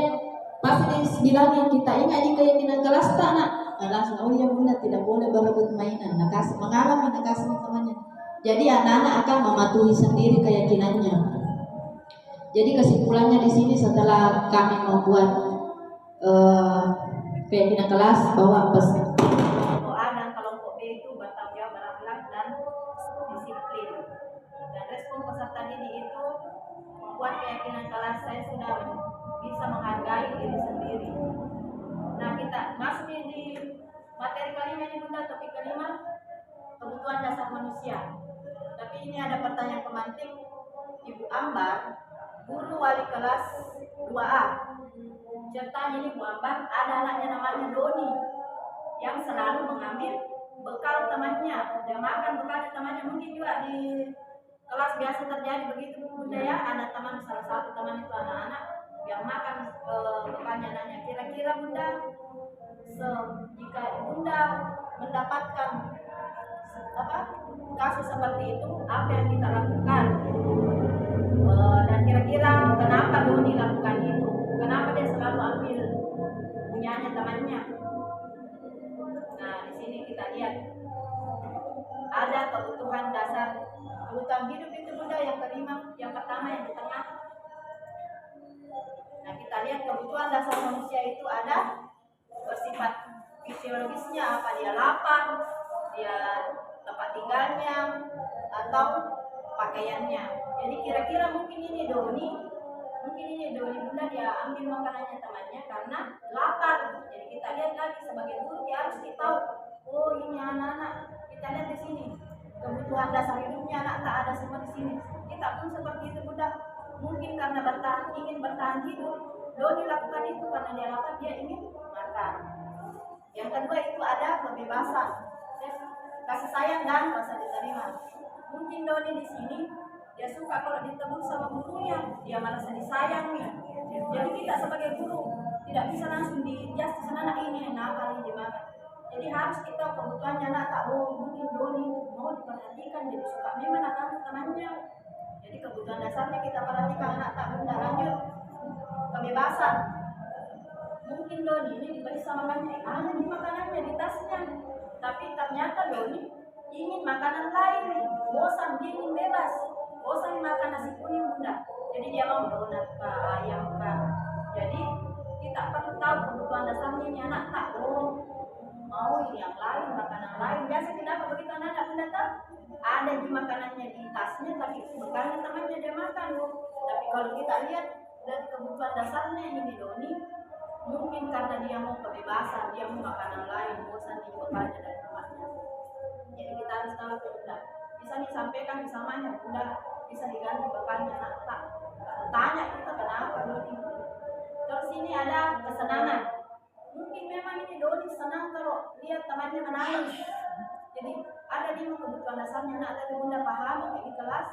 pasti bilangnya kita ingat di keyakinan kelas tak nak. Langsung oh ya bunda tidak boleh berebut mainan. Mengalami nakasih temannya. Jadi anak-anak akan mematuhi sendiri keyakinannya. Jadi kesimpulannya di sini setelah kami membuat keyakinan kelas bahwa kelompok A dan kelompok B itu bertanggung jawab, berakhlak dan disiplin. Dan respon peserta didik itu membuat keyakinan kelas saya sudah bisa menghargai diri sendiri. Nah kita masuk di materi kelima ini bunda, topik kelima kebutuhan dasar manusia. Tapi ini ada pertanyaan pemantik. Ibu Ambar, guru wali kelas 2A. Ceritanya ini Bu Ambar ada anaknya namanya Doni yang selalu mengambil bekal temannya. Dia makan bekal temannya, mungkin juga di kelas biasa terjadi begitu bunda ya. Ada teman, salah satu teman itu anak-anak yang makan bekalnya anaknya. Kira-kira bunda, jika bunda mendapatkan kasus seperti itu, apa yang kita lakukan? Dan kira-kira kenapa Doni lakukan itu? punyanya temannya. Nah, di sini kita lihat ada kebutuhan dasar, kebutuhan hidup itu Bunda yang kelima, yang pertama yang di tengah. Nah, kita lihat kebutuhan dasar manusia itu ada bersifat fisiologisnya, apa dia lapar, dia tempat tinggalnya, atau pakaiannya. Jadi kira-kira mungkin ini Doni Bunda dia ambil makanannya temannya karena lapar. Jadi kita lihat lagi sebagai guru dia harus kita tahu, oh ini anak-anak, kita lihat di sini kebutuhan dasar hidupnya anak tak ada semua di sini. Kita pun seperti itu Bunda. Mungkin karena ingin bertahan hidup, Doni lakukan itu karena dia lapar, dia ingin makan. Yang kedua itu ada kebebasan, kasih sayang dan rasa diterima. Mungkin Doni di sini dia suka kalau ditegur sama gurunya, dia merasa disayangi. Jadi kita sebagai guru tidak bisa langsung dijudge anak ini nakal ini makan. Jadi harus kita kebutuhannya anak tak mungkin Doni mau diperhatikan, jadi suka memang anak temannya. Jadi kebutuhan dasarnya kita perhatikan anak tak Bunda. Lanjut kebebasan. Mungkin Doni ini diberi sama makanannya, ada di makanannya di tasnya, tapi ternyata Doni ingin makanan lain, bosan, dia ingin bebas, bosan makan nasi kuning Bunda. Jadi dia mau donat kah, ayam kah. Jadi kita perlu tahu kebutuhan dasarnya ini anak tak mau yang lain, makanan lain. Biasa kenapa begitu anak Bunda tak ada di makanannya di tasnya, tapi bukannya temannya dia makan. Tapi kalau kita lihat dari kebutuhan dasarnya ini Doni, mungkin karena dia mau kebebasan, dia mau makanan lain, bosan di bekalnya dari rumahnya. Jadi kita harus tahu Bunda. Bisa disampaikan bersamanya Bunda, bisa diganti bekalnya anak tak. Tanya kita kenapa Doni. Terus ini ada kesenangan. Mungkin memang ini Doni senang kalau lihat temannya menangis. Jadi ada di kebutuhan dasarnya anak tadi Bunda pahami di kelas.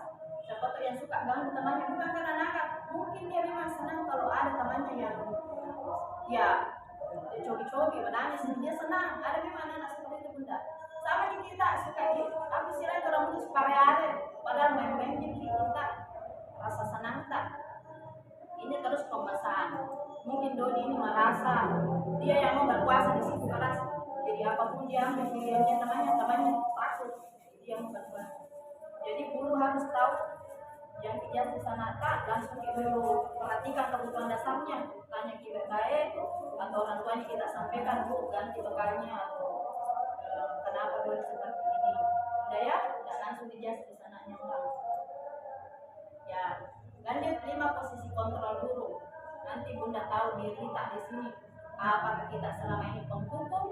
Siapa tuh yang suka ganggu temannya bukan karena nakal. Mungkin dia memang senang kalau ada temannya yang ya cobi-cobi menangis, dia senang. Ada memang anak seperti itu Bunda. Sama di kita suka aku sila itu orang suka reare, padahal main-main jadi kita rasa senang tak. Ini terus pembahasan. Mungkin Doni ini merasa dia yang mau berkuasa di situ kelas. Jadi apapun dia ambil pilihannya temannya takut dia mau berkuasa. Jadi guru harus tahu yang dia di sana tak langsung kita perhatikan kebutuhan dasarnya. Tanya kita baik atau orang tuanya kita sampaikan bu ganti bekalnya atau kenapa Doni seperti ini. Udah ya, tidak langsung dijelasin di sananya enggak. Ya, lanjut 5 posisi kontrol guru. Nanti Bunda tahu diri tak di sini. Apakah kita selama ini penghukum?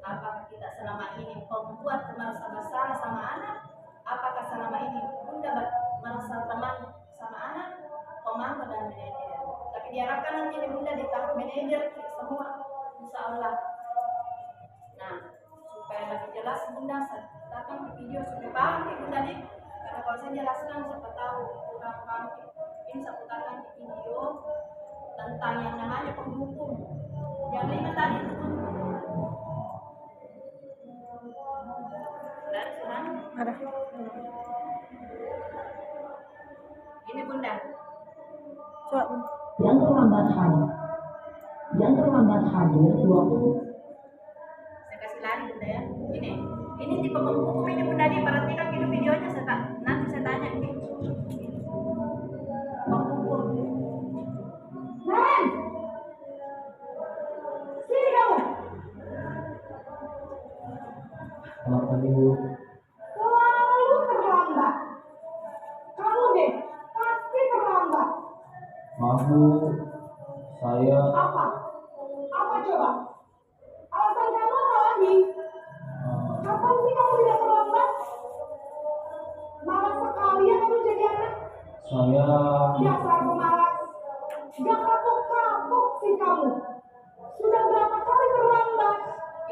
Apakah kita selama ini pembuat merasa bersalah sama anak? Apakah selama ini Bunda merasa teman sama anak? Pemantau dan manajer. Tapi diharapkan nanti Bunda di tahap manajer semua, insya Allah. Nah, supaya lebih jelas Bunda datang ke video supaya paham Bunda nih. Karena kalau saya jelaskan siapa tahu kurang paham. Ini saya putarkan di video tentang yang namanya penghukum. Yang 5 tadi itu dan Tuhan Ada. ini Bunda. Coba Bun. Yang terlambat hadir 20. Saya kasih lari Bunda ya. Ini tipe penghukum ini Bunda nih, perhatikan videonya nanti saya tanya nih. Penghukum. Ren! Sini kamu! Selamat pagi Bu. Selalu terlambat. Kamu deh, pasti terlambat. Maaf Bu, saya Apa? Apa coba? Alasan kamu apa lagi? Kapan sih kamu tidak terlambat? Malas sekali ya kamu jadi anak. saya Dasar pemalas. Gak kapok-kapok sih kamu. Sudah berapa kali terlambat?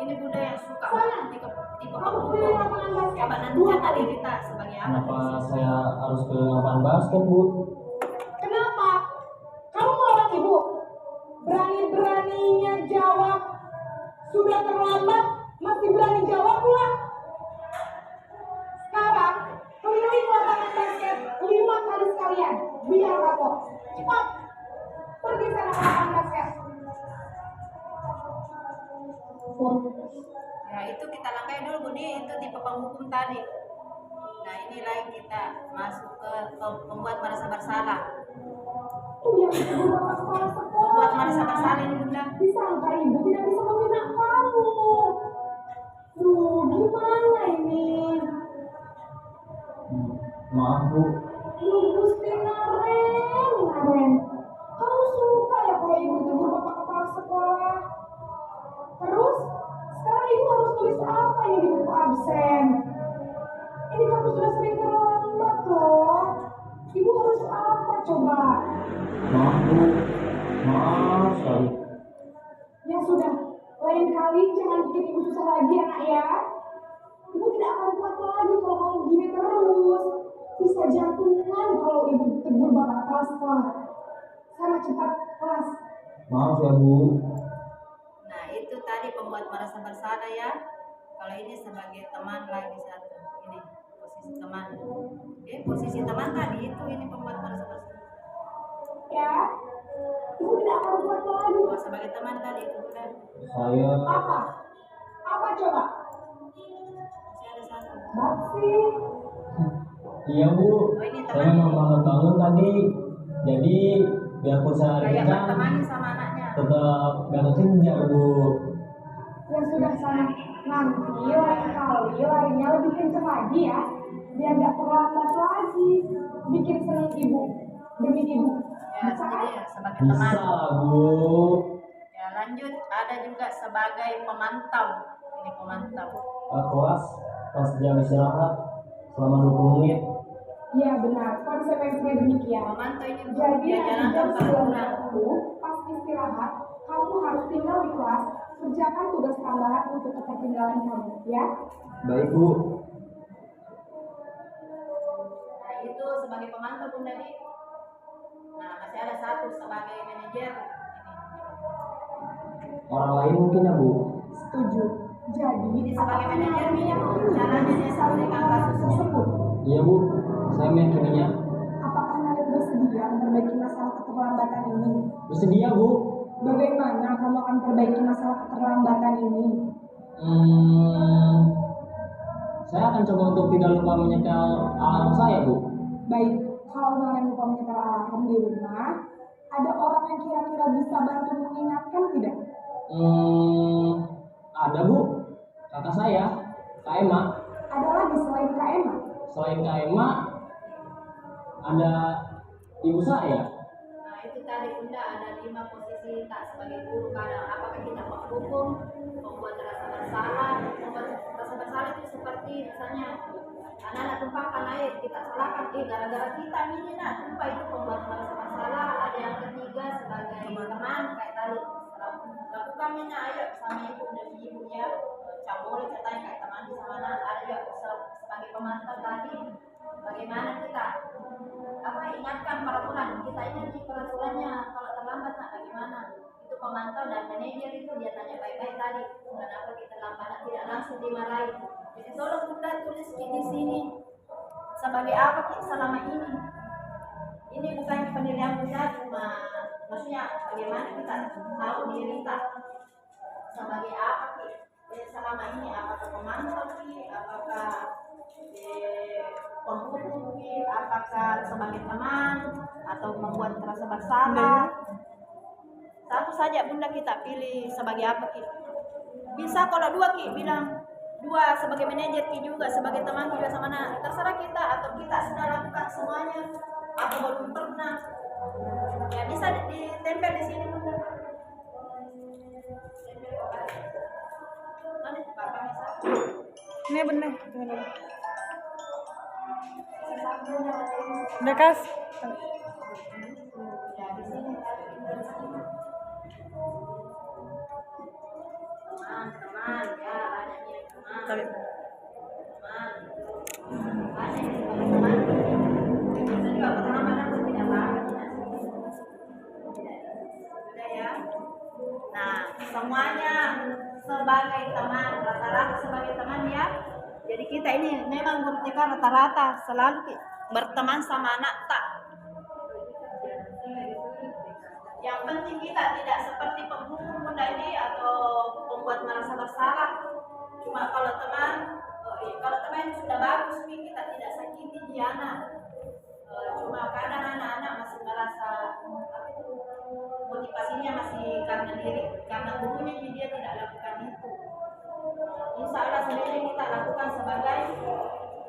Ini Bunda yang suka Sana. tipe Kamu pilih penghukum. lapangan basket. Coba nanti 2 cari kali. Rita sebagai apa? kenapa saya harus ke lapangan basket Bu? Kenapa? Kamu melawan ibu? Berani-beraninya jawab. Sudah terlambat, masih berani jawab pula. Sekarang, keliling lapangan basket 5 kali sekalian. Biar kapok. Cepat. Pergi sana ke lapangan basket. itu kita langkai dulu Budi, itu tipe penghukum tadi. Nah ini lagi kita masuk ke pembuat merasa bersalah. Itu yang kedua kepala sekolah. Pembuat merasa bersalah ini Bunda. Disangka ibu tidak bisa membina kamu. Duh, gimana ini? Maaf Bu. Duh, Gusti Naren. Kamu suka ya kalau ibu tegur bapak kepala sekolah? Terus, sekarang ibu harus tulis apa ini di buku absen? Ini kamu sudah sering terlambat loh. Ibu harus apa coba? Maaf Bu. Maaf sekali. Ya sudah, lain kali jangan bikin ibu susah lagi anak ya. Ibu tidak akan kuat lagi kalau kamu gini terus. Bisa jantungan kalau ibu tegur bapak kepala sekolah. Sana cepat kelas. Maaf ya Bu. Nah itu tadi pembuat merasa bersalah ya. Kalau ini sebagai teman lagi satu. Ini posisi teman. Oke, posisi teman tadi itu ini pembuat merasa bersalah. Ya, ibu tidak akan kuat lagi. Kalau sebagai teman tadi itu bukan. Saya Apa? Apa coba? Masih ada satu. Masih. iya Bu. Saya memang bangun tadi. Jadi biarpun saya Kayak kencang, bertemani sama anaknya. tetap gak kekejar Bu. Yang sudah sana, nanti lain kali larinya lebih kenceng lagi ya. Biar gak terlambat lagi. Bikin seneng ibu. Demi ibu. Ya, Bisa kan? jadi sebagai Bisa teman. lah Bu. Ya lanjut, ada juga sebagai pemantau. Ini pemantau. Pak kelas pas jam istirahat selama 20 menit. Iya benar, konsekuensinya demikian. Pemantau ini Jadi dia nanti jalankan jam peraturan. 9.30 pas istirahat, kamu harus tinggal di kelas, kerjakan tugas tambahan untuk ketertinggalan kamu, ya. Baik Bu. Nah itu sebagai pemantau Bunda di. Nah masih ada satu sebagai manajer. Orang lain mungkin ya Bu. Setuju. Jadi, Ini sebagai apakah manajer Naomi ini Bu, yakin caranya dia bisa selesaikan kasus tersebut. Iya Bu. Saya meyakininya. Apakah Naomi bersedia memperbaiki masalah keterlambatan ini? Bersedia Bu. Bagaimana kamu akan perbaiki masalah keterlambatan ini? Saya akan coba untuk tidak lupa menyetel alarm saya Bu. Baik, kalau Naomi lupa menyetel alarm di rumah, ada orang yang kira-kira bisa bantu mengingatkan tidak? Ada Bu. Kakak saya, Kak Emma. Ada lagi selain Kak Emma? Selain Kak Emma, ada ibu saya. Nah itu tadi Bunda ada 5 posisi tak sebagai guru. Kadang apakah kita menghukum, membuat rasa bersalah. Membuat rasa bersalah itu seperti misalnya anak-anak tumpahkan air, kita salahkan, gara-gara kita ini nah tumpah, itu membuat rasa bersalah. Ada yang ketiga sebagai teman kayak tadi, lakukan mina ayo sama ibu dan ibu ya, cabul katanya kayak teman di sana. Ada juga sebagai pemantau tadi, bagaimana kita ingatkan peraturan kita, ingat peraturannya, kalau terlambat nah bagaimana. Itu pemantau dan manajer itu dia tanya baik-baik tadi, kenapa kita lambat, tidak langsung dimarahi. Jadi tolong Bunda tulis di sini sebagai apa Ki selama ini. Ini bukan penilaian Bunda, cuma maksudnya bagaimana kita tahu diri kita sebagai apa Ki selama ini, apakah pemantau Ki, apakah penghukum Ki, apakah sebagai teman atau membuat rasa bersalah. Satu saja Bunda kita pilih sebagai apa Ki. Bisa kalau 2 Ki bilang 2 sebagai manajer Ki juga, sebagai teman Ki juga sama anak. Terserah kita, atau kita sudah lakukan semuanya atau belum pernah. Ya bisa ditempel di sini Bunda. Tempel kembali. Mana papanya satu? Ini bener. Udah kas. Ya di sini teman ya, adanya teman. Tapi Teman. Ada yang sebagai teman. Bisa juga pertama-tama pun tidak apa-apa, tidak. Sudah ya. Nah, semuanya sebagai teman, rata-rata sebagai teman ya. Jadi kita ini memang guru TK rata-rata selalu berteman sama anak tak. Yang penting kita tidak seperti penghukum Bunda ini atau membuat merasa bersalah. Cuma kalau teman yang sudah bagus nih, kita tidak sakiti dia anak. Cuma kadang anak-anak masih merasa motivasinya masih karena gurunya, jadi dia tidak lakukan itu. Insya Allah sebenarnya kita lakukan sebagai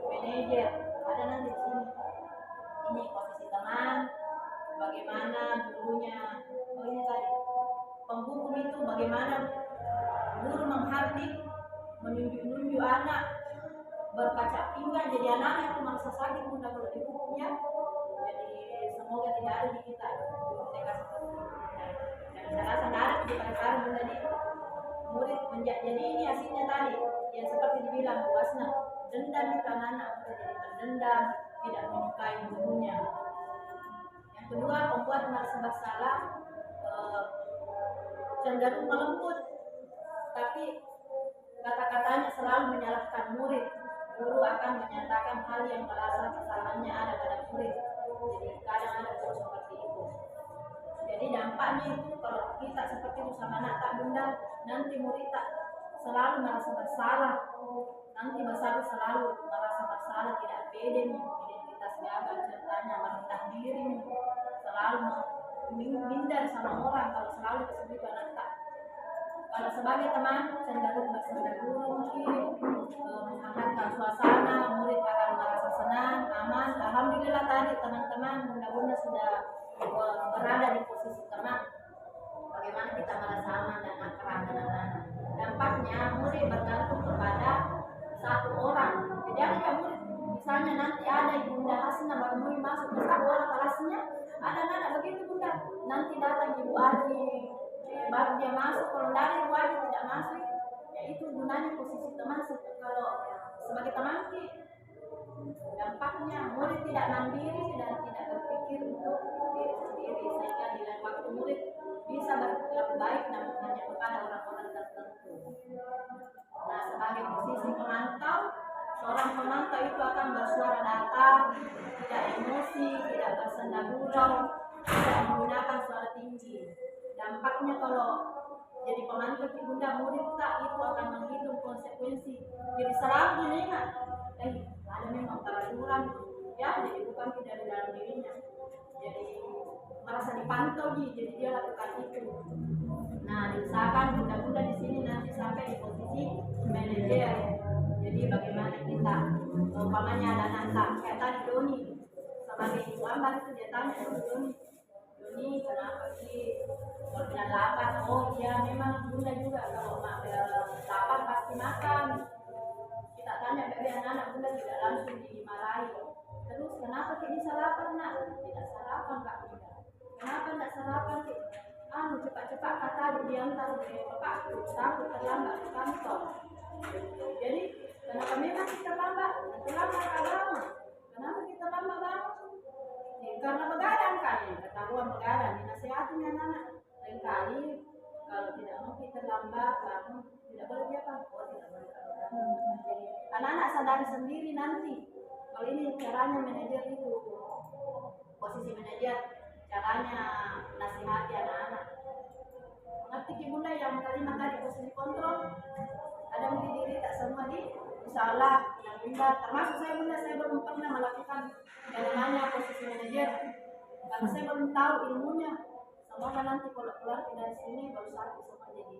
manajer. Ada nanti di sini. Ini posisi teman, bagaimana dulunya. Oh ini tadi penghukum itu bagaimana guru menghardik, menunjuk anak, berkaca pinggang, jadi anak itu merasa sakit bunda kalau dihukum ya. Jadi semoga tidak ada di kita TK seperti ini. Dan saya rasa tidak ada di sekarang bunda di murid menjadi. Jadi ini hasilnya tadi yang seperti dibilang Bu Asna, dendam di anak jadi berdendam, tidak menyukai gurunya. Yang kedua, membuat merasa bersalah, cenderung melembut, tapi kata-katanya selalu menyalahkan murid. Guru akan menyatakan hal yang merasa kesalahannya ada pada murid. Jadi kadang ada guru seperti itu. Jadi dampaknya itu kalau kita seperti itu sama anak tak bunda, nanti murid tak selalu merasa bersalah. Nanti selalu merasa bersalah, tidak pede nih, identitas gagal, ceritanya merendah diri nih, selalu minder sama orang kalau selalu kesulitan anak tak. Kalau sebagai teman cenderung bersenda guru mungkin menghangatkan suasana, murid akan merasa senang, aman. Alhamdulillah tadi teman-teman bunda-bunda sudah berada di posisi teman. Bagaimana kita merasa aman dan akrab dengan anak. Dampaknya murid bergantung kepada satu orang. Jadi ada murid, misalnya nanti ada Bunda Hasna baru mau masuk ke sekolah kelasnya, ada anak begitu bunda, nanti datang Ibu Adi, baru dia masuk. Kalau dari Ibu Adi tidak masuk, ya itu gunanya posisi teman. Kalau sebagai teman sih, dampaknya murid tidak mandiri dan tidak berpikir untuk diri sendiri, sehingga di lain waktu murid bisa berlaku baik namun hanya kepada orang-orang tertentu. Nah, sebagai posisi pemantau, seorang pemantau itu akan bersuara datar, tidak emosi, tidak bersenda gurau, tidak menggunakan suara tinggi. Dampaknya kalau jadi pemantau di bunda murid tak itu akan menghitung konsekuensi. Jadi selalu diingat, ada memang peraturan, ya, jadi bukan tidak di dalam dirinya. Jadi merasa dipantau jadi dia lakukan itu. Nah, diusahakan bunda-bunda di sini nanti sampai di posisi manajer. Jadi bagaimana kita, umpamanya ada anak kayak tadi Doni, sebagai ibu ambar itu dia tanya Doni kenapa sih kalau bilang lapar? Oh iya memang bunda juga kalau lapar pasti makan. Kita tanya dari anak-anak bunda tidak langsung dimarahi. Terus kenapa sih bisa lapar nak? Tidak sarapan kak bunda. Kenapa tidak sarapan sih? Cepat-cepat kata diantar ke bapak, takut terlambat ke kantor. Jadi kenapa memang kita terlambat agama? Kenapa kita lambat banget? Karena begadang kali, ketahuan begadang, dinasihatin anak-anak. Lain kali kalau tidak mau kita lambat, bangun tidak boleh tidak boleh. Jadi anak-anak sadari sendiri nanti. Kalau ini caranya manajer itu, posisi manajer, caranya nasihati anak-anak. Mengerti ki bunda yang terima tadi posisi kontrol, ada yang diri tak semua di insyaallah yang bunda, termasuk saya bunda, saya belum pernah melakukan yang namanya posisi manajer karena saya belum tahu ilmunya. Semoga nanti kalau keluar dari sini baru saya bisa menjadi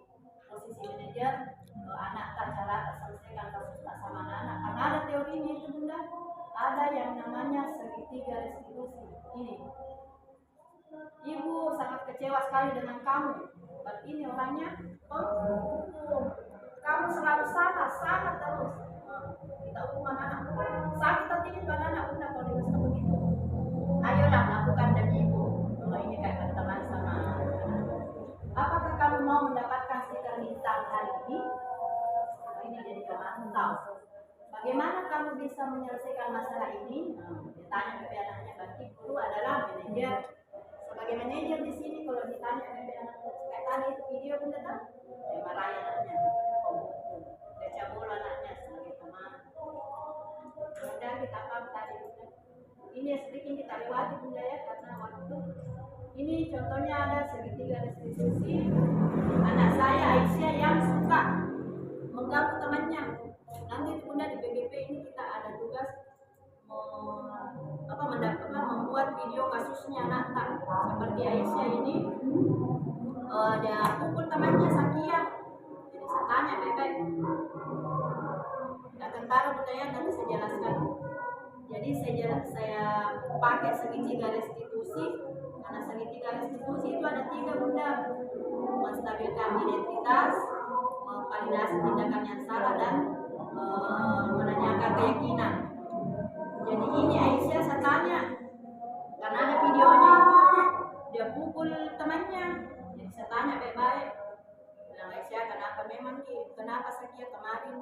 posisi manajer. Anak tak cara tak selesaikan kasus tak sama anak, karena ada teorinya itu bunda, ada yang namanya segitiga restitusi. Ini ibu sangat kecewa sekali dengan kamu, berarti ini orangnya kamu selalu salah terus. Kita hukum anak sakit hatinya pada anak bunda kalau dia begitu. Ayolah lakukan demi ibu. Kalau ini kayak teman sama apakah kamu mau mendapatkan stiker bintang hari ini? Ini jadi pemantau. Bagaimana kamu bisa menyelesaikan masalah ini? Ditanya ke anaknya, berarti guru adalah manajer. Sebagai manajer di sini kalau ditanya ke anak kayak tadi itu video bunda tak? Dia marahin anaknya. Dia cabul anaknya sebagai teman. Kemudian kita paham tadi bunda. Ini sedikit kita lewati bunda ya karena waktu. Ini contohnya ada segitiga restitusi. Anak saya Aisyah yang suka mengganggu temannya. Nanti bunda di PGP ini kita ada tugas membuat video kasusnya Nata. Seperti Aisyah ini, dia pukul temannya Sakia. Jadi saya tanya baik-baik. Tidak kentara budaya, nanti saya jelaskan. Jadi saya pakai segitiga restitusi, karena segitiga restitusi itu ada 3 bunda: menstabilkan identitas, memvalidasi tindakan yang salah, dan menanyakan keyakinan. Jadi ini Aisyah saya tanya, karena ada videonya itu dia pukul temannya. Jadi saya tanya baik-baik, bilang Aisyah, kenapa Sakia kemarin?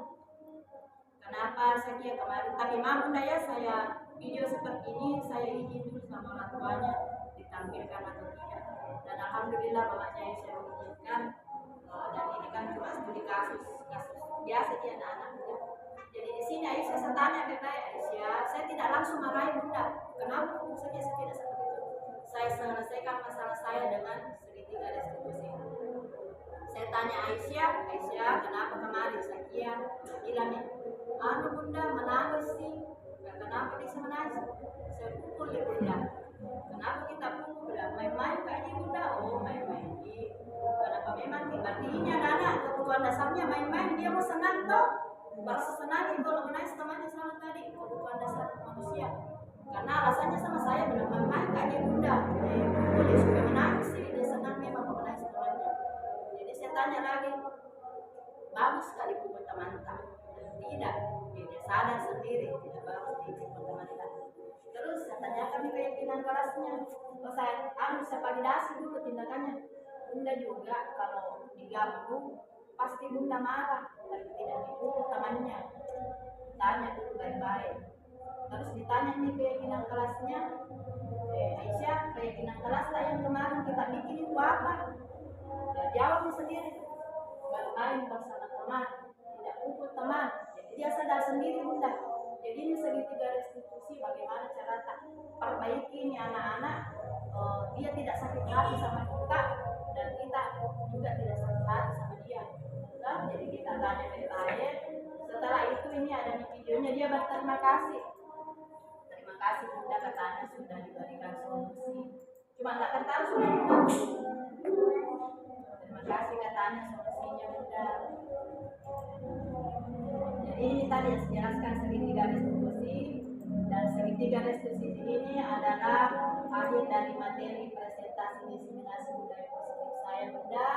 Kenapa Sakia kemarin? Tapi maaf bunda ya, saya video seperti ini saya izin dulu sama orang tuanya ditampilkan atau tidak. Dan alhamdulillah mamanya Aisyah mengizinkan. Dan ini kan cuma studi kasus biasa di anak-anak bunda. Jadi di sini Aisyah saya tanya baik-baik, Aisyah, saya tidak langsung marahin bunda. Kenapa pukul Sakia? Saya tidak seperti itu. Saya selesaikan masalah saya dengan segitiga restitusi. Saya tanya Aisyah, kenapa kemarin Sakia bilangnya, bunda menangis sih. Kenapa dia menangis? Saya pukul ya bunda. Kenapa kita pukul? Main-main kayaknya bunda. Oh main-main. Kenapa memang? Berarti ini anak-anak kebutuhan dasarnya main-main, dia mau senang toh. Baru senang kalau menangis temannya sama tadi, kebutuhan dasar manusia. Karena alasannya sama saya, bilang main-main kayaknya bunda. Dia suka menangis sih, dia senang memang menangis temannya. Jadi saya tanya lagi, bagus sekali pukul teman-teman? Tidak, dia sadar sendiri tidak bagus dipukul teman-teman. Terus saya tanyakan keyakinan kelasnya. Saya validasi dulu tindakannya. Bunda juga kalau diganggu pasti bunda marah, tapi tidak dipukul temannya. Tanya dulu baik-baik. Terus ditanya nih keyakinan kelasnya, Aisyah, keyakinan kelas yang kemarin kita bikin itu apa? Dia jawab sendiri, bermain bersama teman, tidak pukul teman. Jadi dia sadar sendiri bunda. Jadi ini segitiga restitusi, bagaimana cara perbaiki ini anak-anak, dia tidak sakit hati sama kita dan kita juga tidak sakit hati sama dia. Nah, jadi kita tanya baik-baik. Setelah itu ini ada di videonya, dia berterima kasih. Terima kasih bunda, katanya sudah diberikan solusi. Cuma tak kentara sudah juga. Terima kasih katanya solusinya bunda. Jadi ini tadi yang saya jelaskan segitiga restitusi, dan segitiga restitusi ini adalah akhir dari materi presentasi diseminasi budaya positif saya bunda.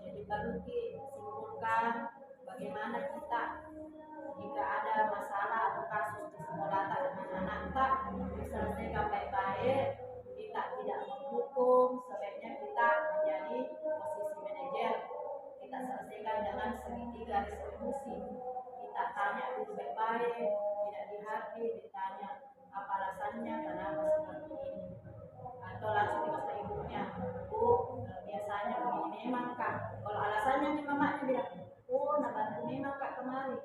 Jadi perlu disimpulkan bagaimana kita jika ada masalah atau kasus di sekolah dengan anak tak diselesaikan baik-baik, kita tidak menghukum, sebaiknya kita menjadi posisi manajer. Kita selesaikan dengan segitiga restitusi. Kita tanya dulu baik-baik, tidak di hati, ditanya apa alasannya, kenapa seperti ini. Atau langsung dikasih ibunya, Bu, biasanya begini memang kak. Kalau alasannya nih mamanya bilang, oh nah memang kak kemarin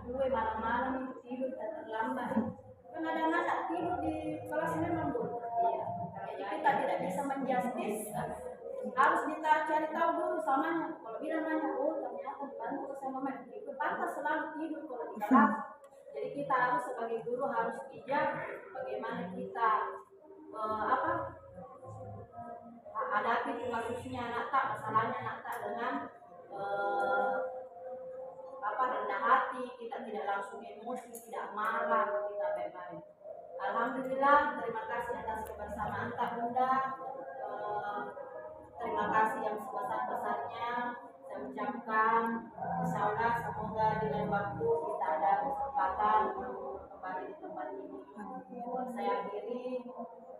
gue malam-malam tidur terlambat. Kan ada anak tidur di kelas memang bu. Iya. Jadi kita tidak bisa menjustis, harus kita cari tahu dulu samanya. Kalau bilang nanya, oh ternyata bantu sama mama, itu pantas selalu tidur kalau di kelas. Jadi kita harus sebagai guru harus bijak bagaimana kita hadapi kasusnya anak tak, masalahnya anak tak dengan rendah hati, kita tidak langsung emosi, tidak marah, kita baik-baik. Alhamdulillah, terima kasih atas kebersamaan tak bunda. Terima kasih yang sebesar-besarnya saya ucapkan. Insyaallah semoga di lain waktu kita ada kesempatan kembali di tempat ini. Saya akhiri.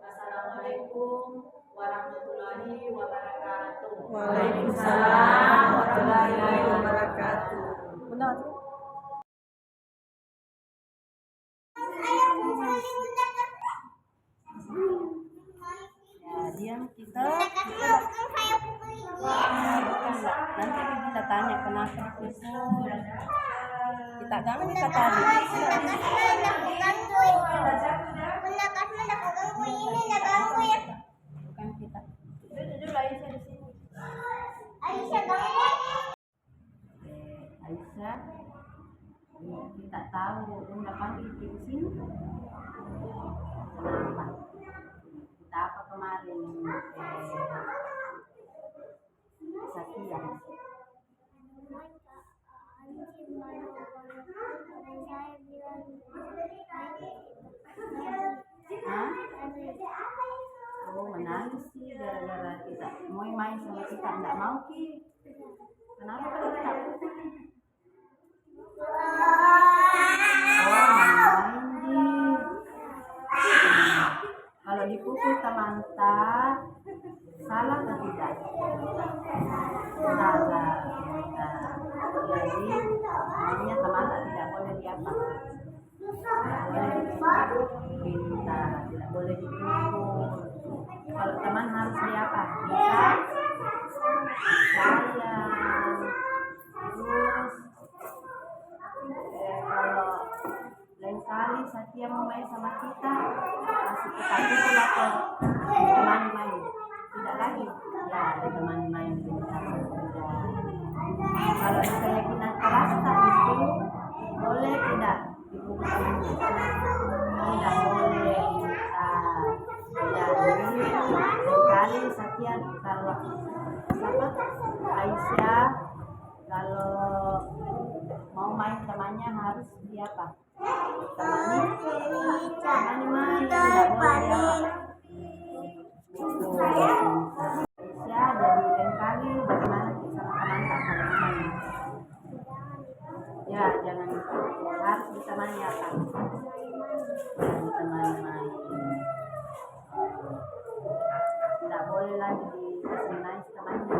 Assalamualaikum warahmatullahi wabarakatuh. Waalaikumsalam warahmatullahi wabarakatuh. Benar. Ya, diam kita nanti kita tanya kenapa kita ganggu kita tadi. Bukan kita. Aisyah ganggu. Bunda panggil ke sini. Kenapa? Kita apa kemarin? Sakia. Hah? Oh, menangis sih gara-gara kita mau main sama kita, enggak mau Ki. Kenapa kalau kita pukul? Oh, main Ki. Kalau dipukul Tamanta, salah atau tidak? Salah. Jadi, makanya Tamanta tidak boleh diapa? Pintar, tidak boleh dipukul. Kalau teman harus diapa? Bisa sayang. Terus kalau lain kali Satya mau main sama kita, kasih kita pukul atau ditemani main. Tidak lagi, ya ditemani main. Kalau di keyakinan Kalasta itu boleh tidak dipukul? Tidak boleh. Ya, kali Satya kalau Aisyah kalau mau main temannya harus diapa? Temani main, tidak boleh Aisyah jadi lain kali bagaimana sama Tamanta kalau main? Ya, jangan harus ditemani apa? Ditemani main. Tidak boleh lagi dikasih nice temannya.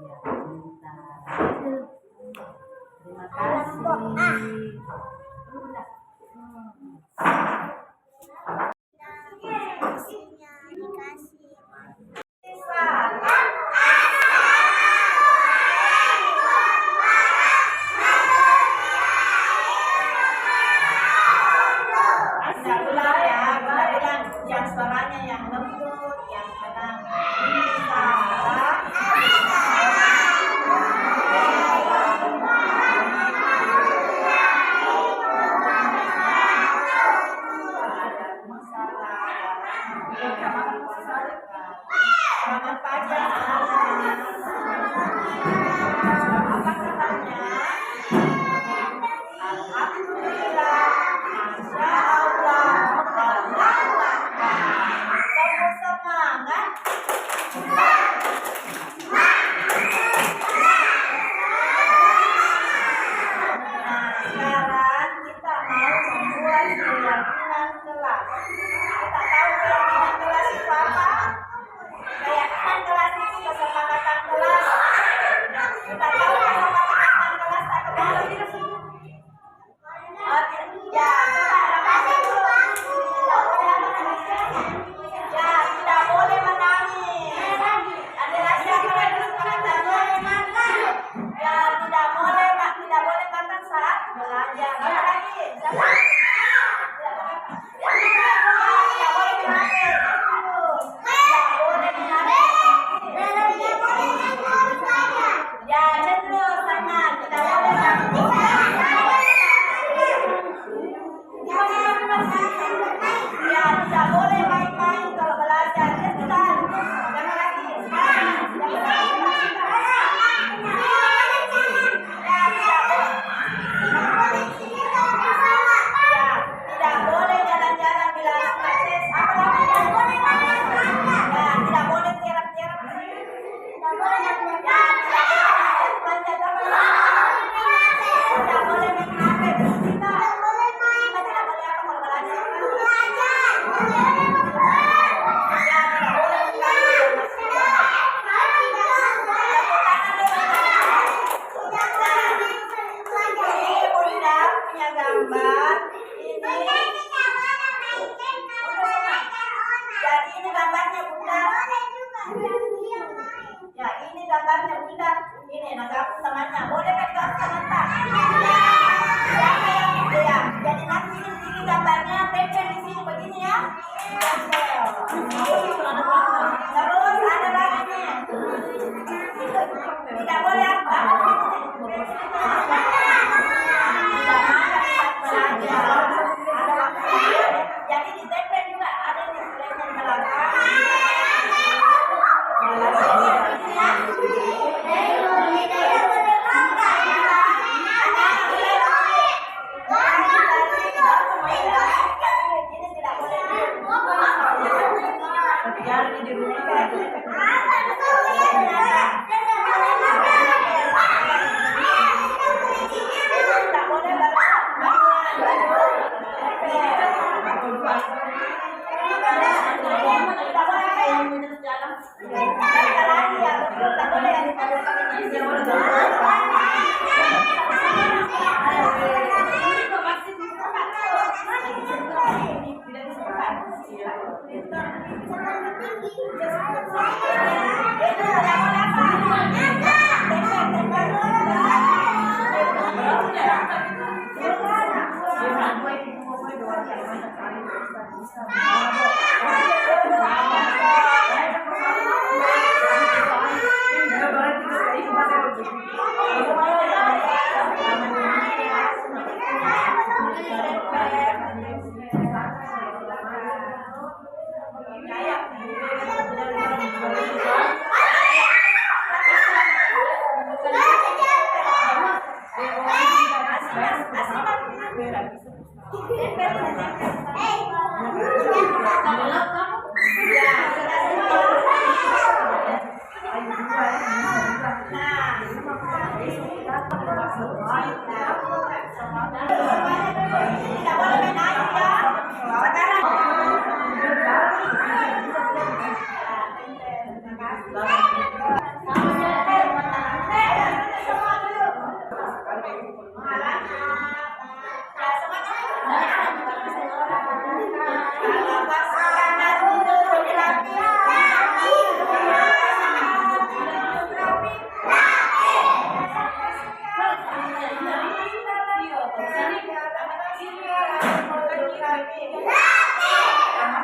Ya, pintar. Terima kasih. Udah. Yang suaranya yang lembut, yang tenang. Selamat pagi. Apa kabarnya? Alhamdulillah. Masya Allah. Kamu semangat? Nah, sekarang kita mau membuat keyakinan kelas. Kita tahu keyakinan kelas itu apa? Keyakinan kelas itu kesepakatan kelas. Kita tahu kesepakatan kelas tak kembali. Ya, tidak boleh menangis. Ada rasa ya, tidak boleh makan saat belajar. Ada lagi. Tidak boleh menangis. Ya, terus sangat tidak boleh ya, tidak boleh main-main kalau belajar. Jangan lagi. Tidak boleh jalan-jalan bila akses. Apa lagi? Ya, tidak boleh tiarap-tiarap. Tidak boleh panjat apa lagi? Tidak boleh main HP. Kita tidak boleh apa kalau belajar. Ini Bunda punya gambar. Jadi ini gambarnya Bunda. Ya, ini gambarnya Bunda. Ini nak gabung temannya. Boleh kan gabung teman-teman? Siapa yang ya? Jadi nanti ini gambarnya tempel di sini begini ya. Terus ada lagi nih. Tidak boleh apa? Tidak makan saat belajar.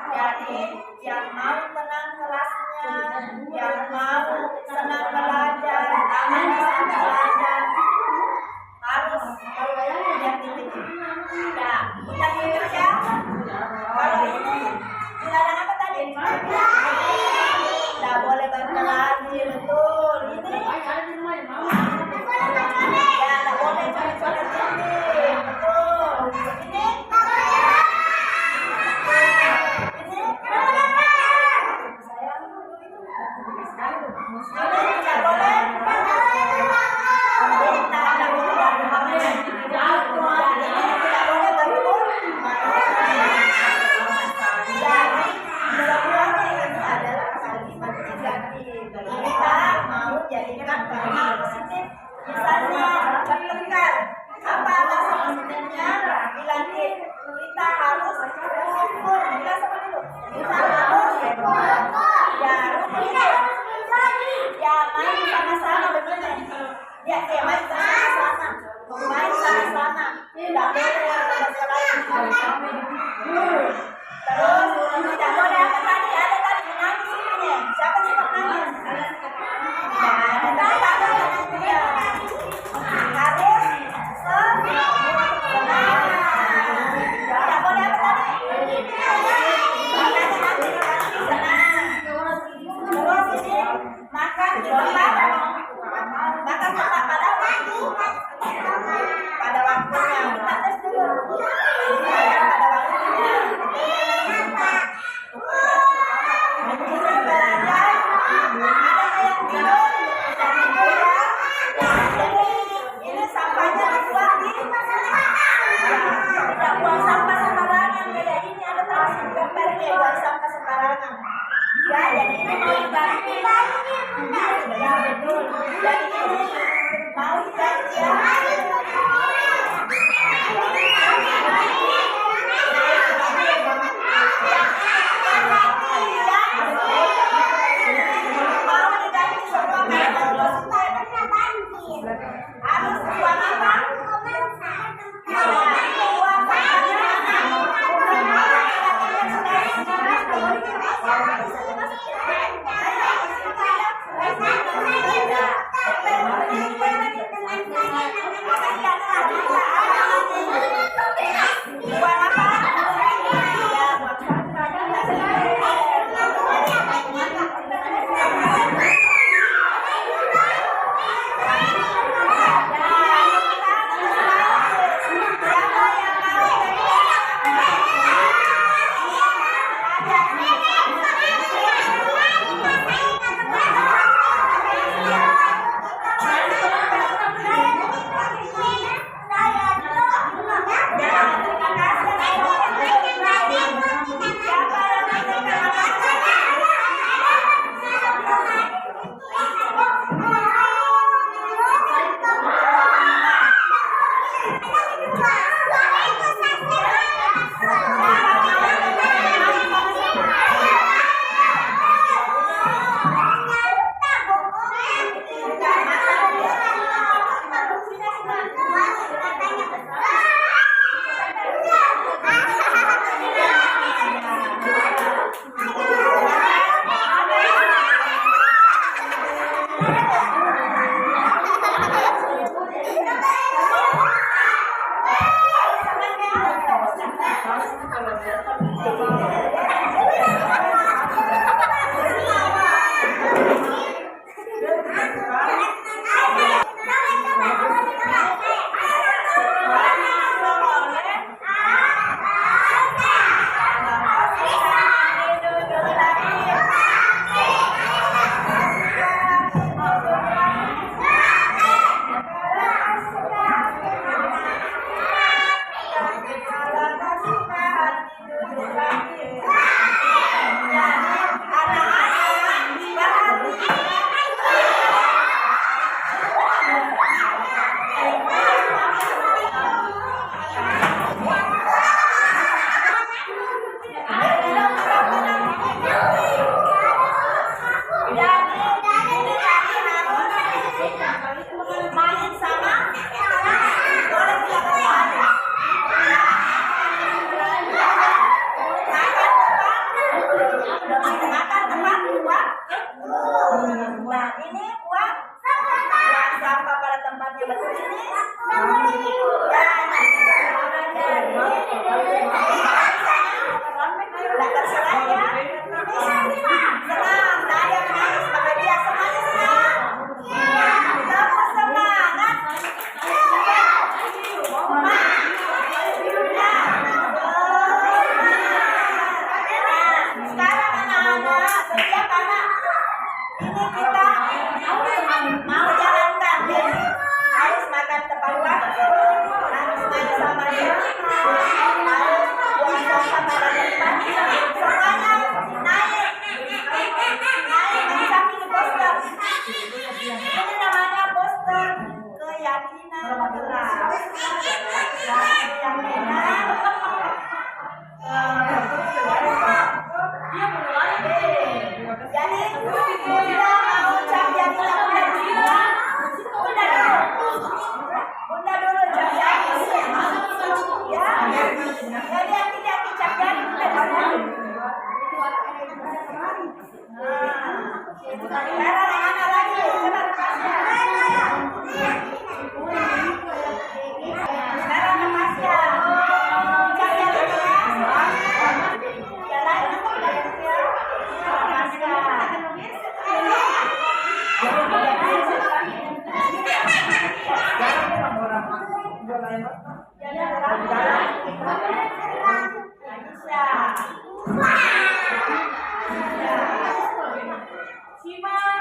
Jadi yang mau tenang kelasnya, yang mau senang belajar, aman bisa belajar, harus yang dipilih. Nah, kita pilih ya. Kalau ini dilarang apa tadi? Tidak boleh berkelahi, betul. Ini ya tidak boleh coret-coret ini, betul. Ini main sama boleh dilakukan makan tempat uang. Nah ini uang sampah pada tempatnya betul ini dan terserah ya. Senang saya menangis maka dia semuanya senang. Kamu semangat. Sekarang anak-anak setiap anak ini kita mau jalankan harus makan tepat waktu, harus main sama teman, harus buang sampah pada tempatnya, semuanya naik mensamping poster. Ini namanya poster keyakinan kelas. Jadi Bunda mau ucap jadi Bunda dulu ucap jadi ya. Jadi yang tidak ucap jadi sekarang anak lagi coba lepasnya. Sekarang lepasnya. Ucap jadi ya. Jalan ya. Siapa?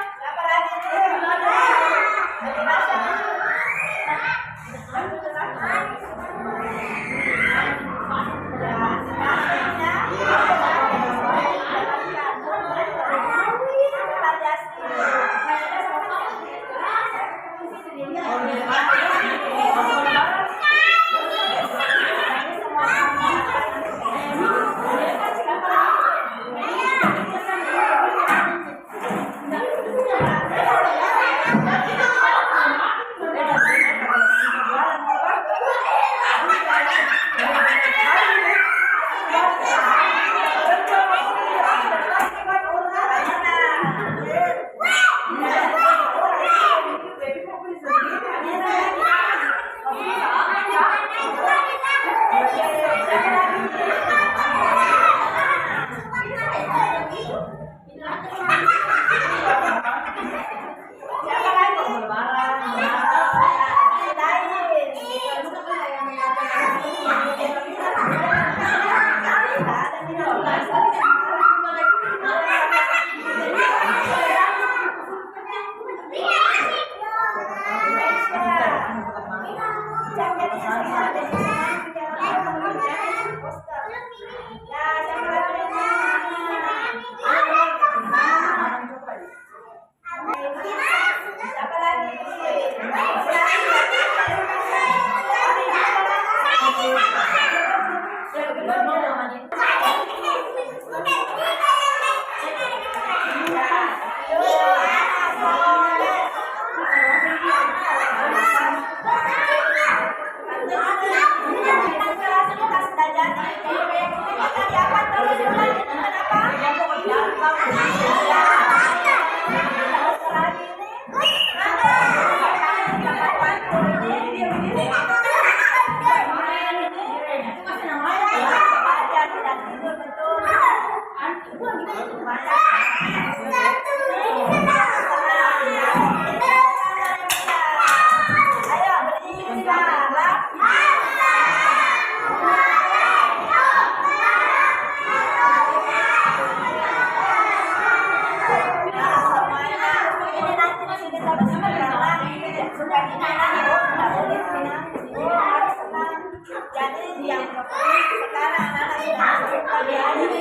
adik-adik